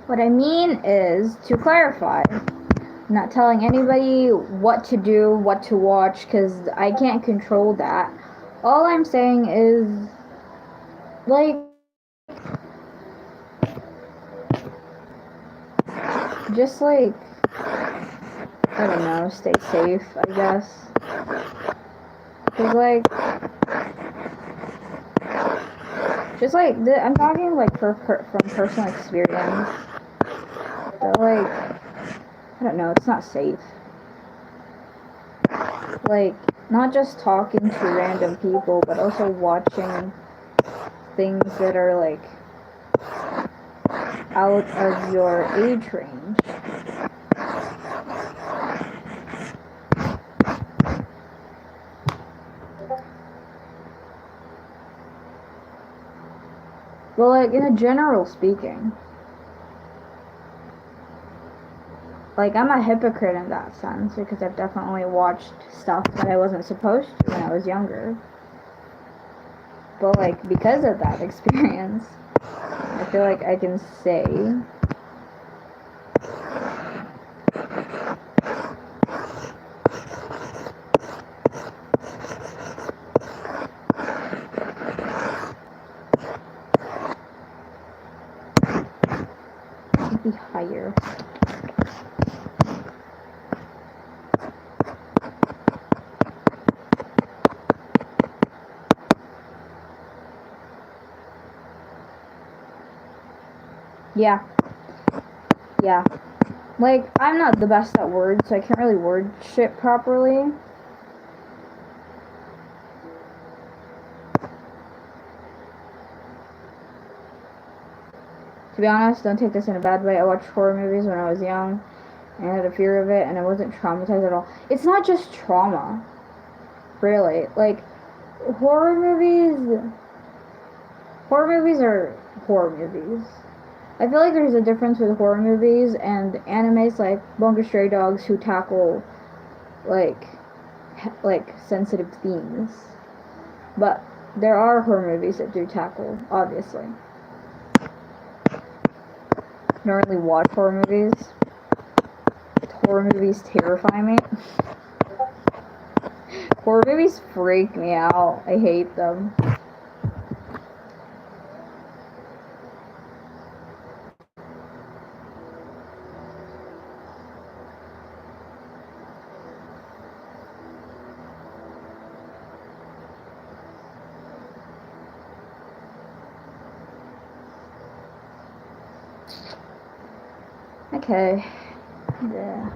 What I mean is, to clarify, I'm not telling anybody what to do, what to watch, because I can't control that. All I'm saying is, like, just like, I don't know, stay safe, I guess. Cause like, just like, I'm talking like from personal experience. So like, I don't know, it's not safe. Like, not just talking to random people, but also watching things that are like out of your age range. Well, like, in a general speaking. Like, I'm a hypocrite in that sense, because I've definitely watched stuff that I wasn't supposed to when I was younger. But, like, because of that experience, I feel like I can say be higher. Yeah. Like, I'm not the best at words, so I can't really word shit properly. To be honest, don't take this in a bad way. I watched horror movies when I was young, and I had a fear of it, and I wasn't traumatized at all. It's not just trauma, really. Like, horror movies are horror movies. I feel like there's a difference with horror movies and animes like Bungo Stray Dogs who tackle like sensitive themes. But there are horror movies that do tackle, obviously. I don't really watch horror movies. Horror movies terrify me. Horror movies freak me out. I hate them. Okay. Yeah.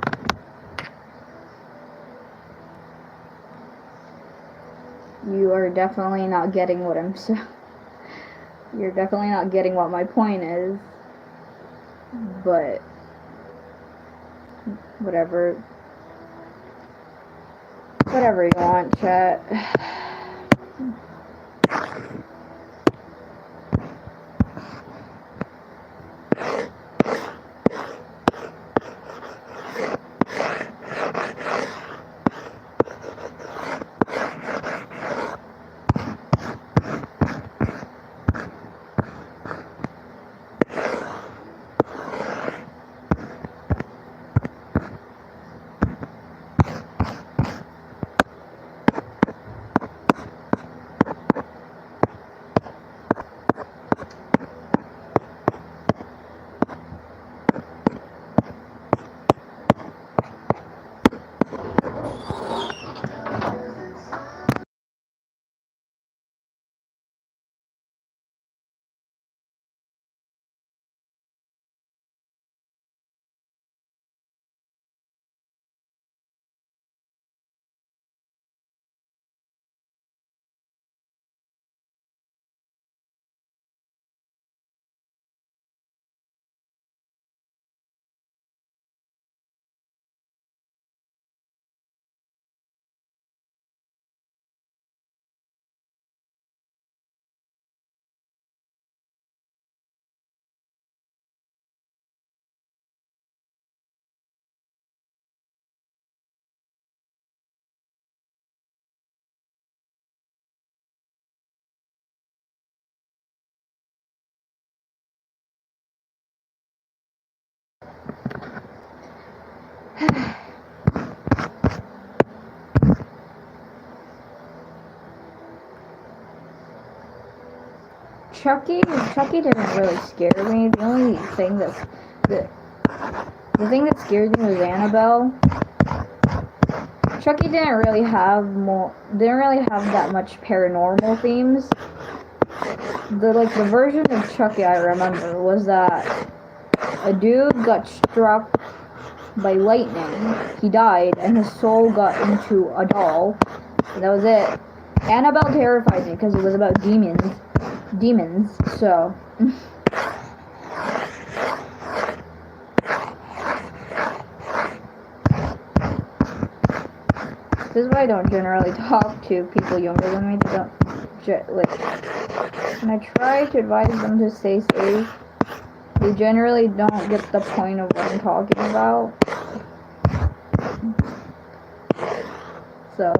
You are definitely not getting what I'm saying. You're definitely not getting what my point is. But whatever you want, chat. Chucky didn't really scare me. The only thing the, the thing that scared me was Annabelle. Chucky didn't really have that much paranormal themes. The version of Chucky I remember was that a dude got struck by lightning. He died, and his soul got into a doll. And that was it. Annabelle terrified me because it was about demons. So. This is why I don't generally talk to people younger than me. They don't, when I try to advise them to stay safe, they generally don't get the point of what I'm talking about. So.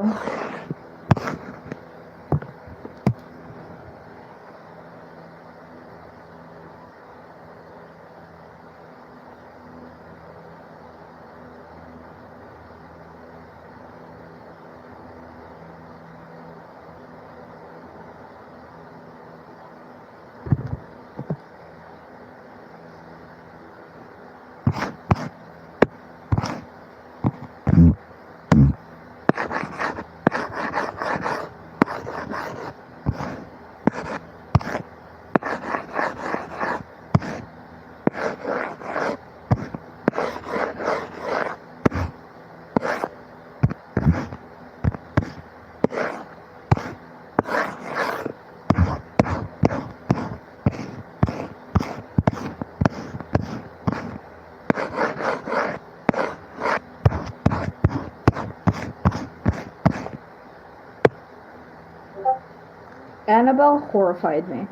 Annabelle horrified me.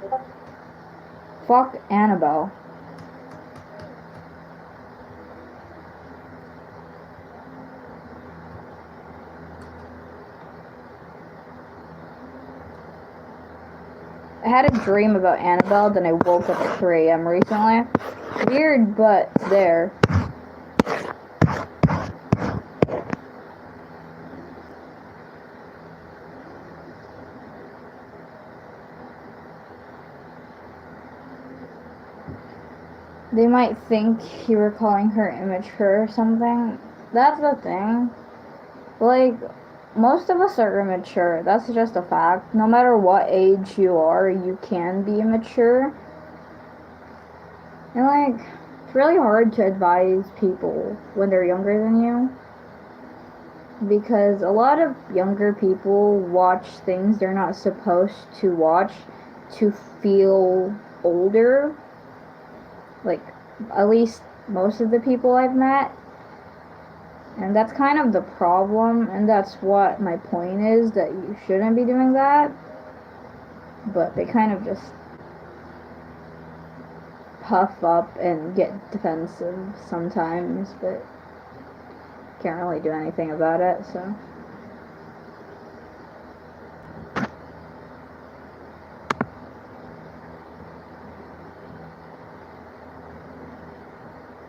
Fuck Annabelle. I had a dream about Annabelle, then I woke up at 3 a.m. recently. Weird, but there. They might think you were calling her immature or something. That's the thing. Like, most of us are immature. That's just a fact. No matter what age you are, you can be immature. And, like, it's really hard to advise people when they're younger than you. Because a lot of younger people watch things they're not supposed to watch to feel older. Like, at least most of the people I've met. And that's kind of the problem, and that's what my point is, that you shouldn't be doing that. But they kind of just puff up and get defensive sometimes, but can't really do anything about it, so.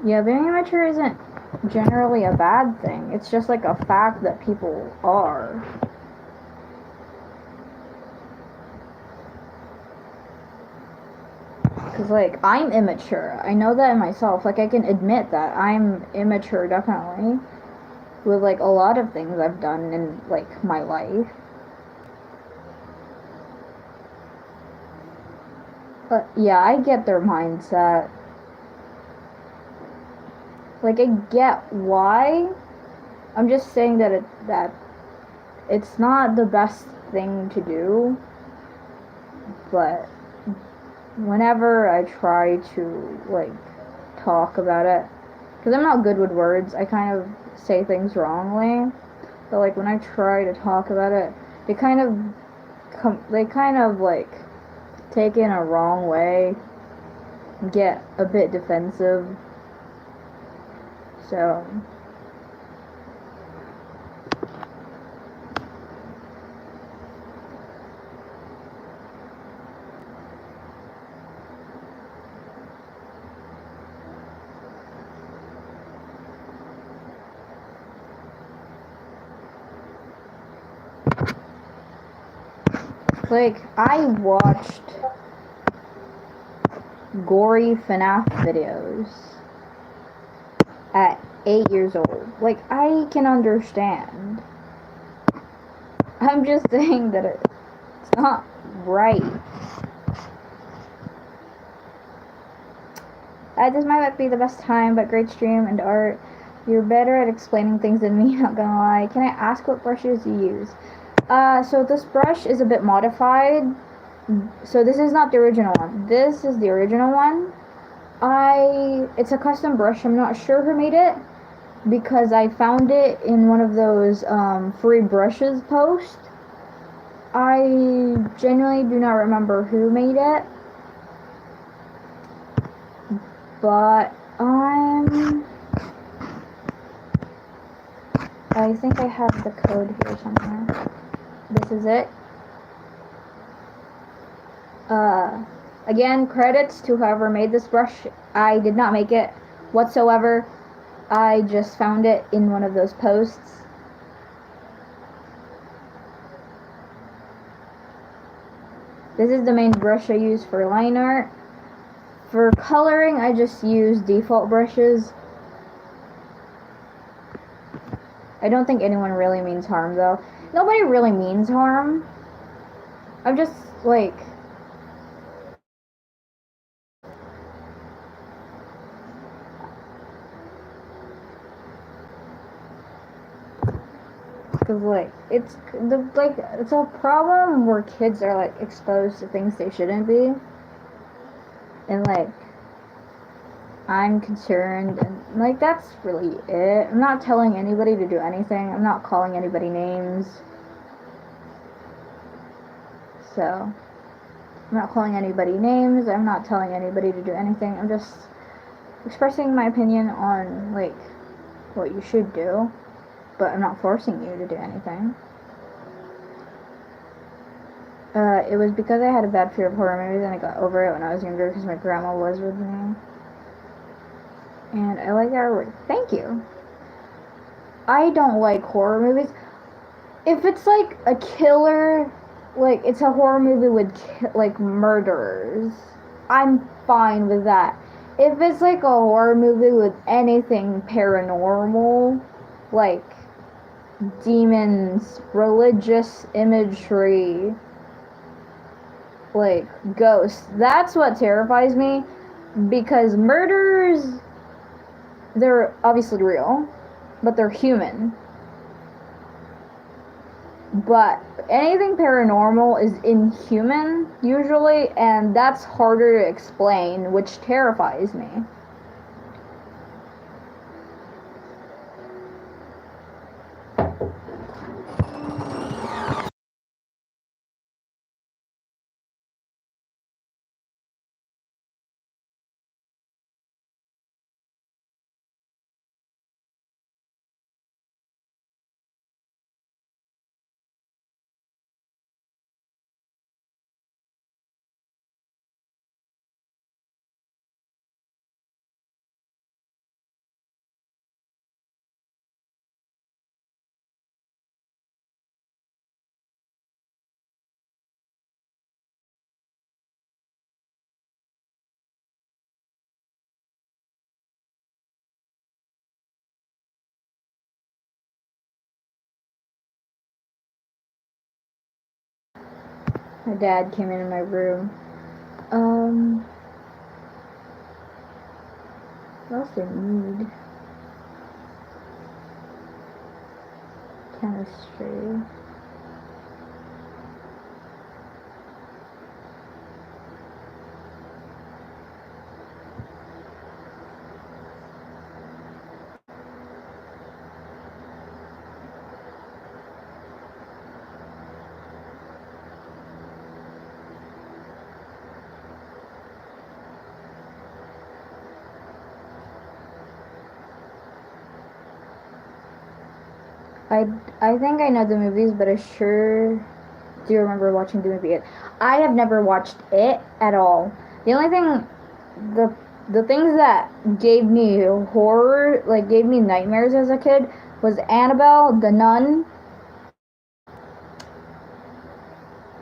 Yeah, being immature isn't generally a bad thing. It's just like a fact that people are. Because, like, I'm immature. I know that in myself. Like, I can admit that I'm immature, definitely. With, like, a lot of things I've done in, like, my life. But, yeah, I get their mindset. Like, I get why. I'm just saying that it's not the best thing to do. But whenever I try to, like, talk about it, because I'm not good with words, I kind of say things wrongly. But, like, when I try to talk about it, they kind of like take it in a wrong way, get a bit defensive. So, like, I watched gory FNAF videos at 8 years old. Like, I can understand. I'm just saying that it's not right. This might not be the best time, but great stream and art. You're better at explaining things than me, not gonna lie. Can I ask what brushes you use? So this brush is a bit modified. So this is not the original one. This is the original one. It's a custom brush. I'm not sure who made it because I found it in one of those free brushes posts. I genuinely do not remember who made it, but I think I have the code here somewhere. This is it. Again, credits to whoever made this brush. I did not make it whatsoever. I just found it in one of those posts. This is the main brush I use for line art. For coloring, I just use default brushes. I don't think anyone really means harm, though. Nobody really means harm. I'm just, like... Cause, like, it's a problem where kids are, like, exposed to things they shouldn't be. And, like, I'm concerned, and, like, that's really it. I'm not telling anybody to do anything. I'm not calling anybody names. So, I'm not calling anybody names. I'm not telling anybody to do anything. I'm just expressing my opinion on, like, what you should do. But I'm not forcing you to do anything. It was because I had a bad fear of horror movies, and I got over it when I was younger because my grandma was with me. And I like that word. Thank you. I don't like horror movies. If it's like a killer, like it's a horror movie with like murderers, I'm fine with that. If it's like a horror movie with anything paranormal, like demons, religious imagery, like ghosts, that's what terrifies me, because murders, they're obviously real, but they're human. But anything paranormal is inhuman, usually, and that's harder to explain, which terrifies me. My dad came in my room. What else do I need? Chemistry. I think I know the movies, but I sure do remember watching the movie. I have never watched it at all. The only thing, the things that gave me horror, like gave me nightmares as a kid, was Annabelle, The Nun.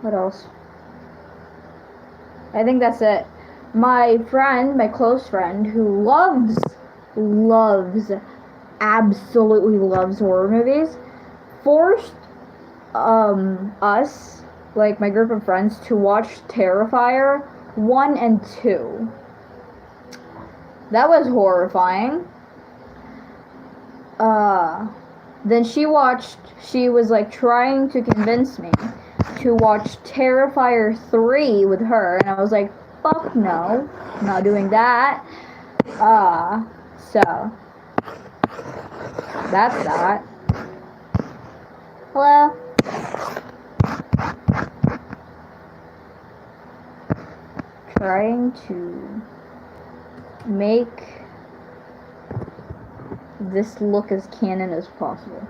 What else? I think that's it. my friend, my close friend, who absolutely loves horror movies, forced us, like my group of friends, to watch Terrifier 1 and 2. That was horrifying. Then she was like trying to convince me to watch Terrifier 3 with her, and I was like, fuck no, I'm not doing that. So, that's that. Hello? Trying to make this look as canon as possible.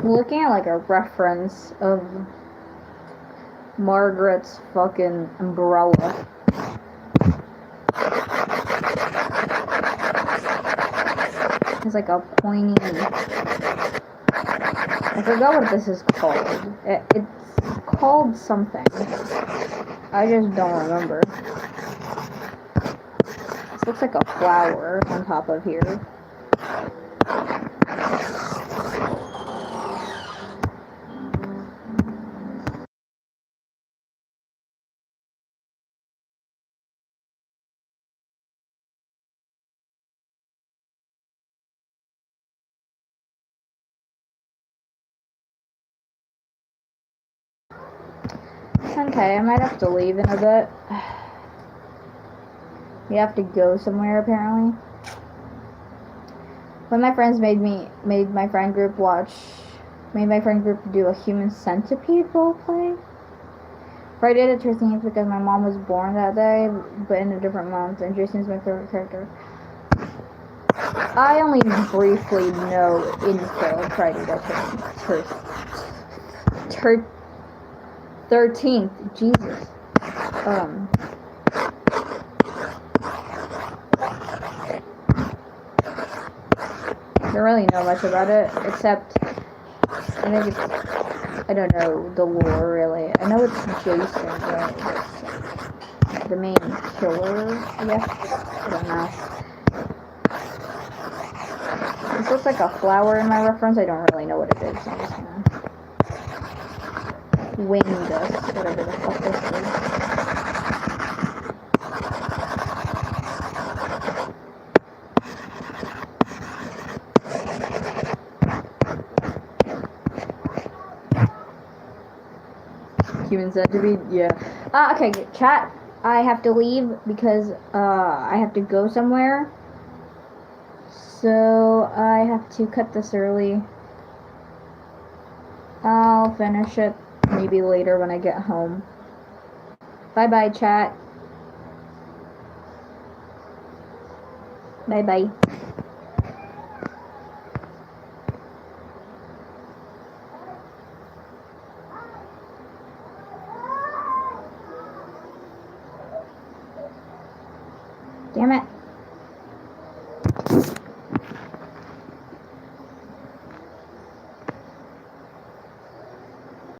Looking at like a reference of Margaret's fucking umbrella. It's like a pointy. I forgot what this is called. It's called something. I just don't remember. This looks like a flower on top of here. Okay, I might have to leave in a bit. We have to go somewhere apparently. When my friends made my friend group do a Human Centipede roleplay. Friday the 13th because my mom was born that day, but in a different month, and Jason's my favorite character. I only briefly know info of Friday the 13th. Jesus. I don't really know much about it, except I don't know the lore really. I know it's Jason, but it's the main killer, I guess. I don't know. This looks like a flower in my reference. I don't really know what it is. I'm just gonna wing this, whatever the fuck this is. Human Centipede, yeah. Okay, chat. I have to leave because I have to go somewhere. So I have to cut this early. I'll finish it maybe later when I get home. Bye bye, chat. Bye bye. Damn it.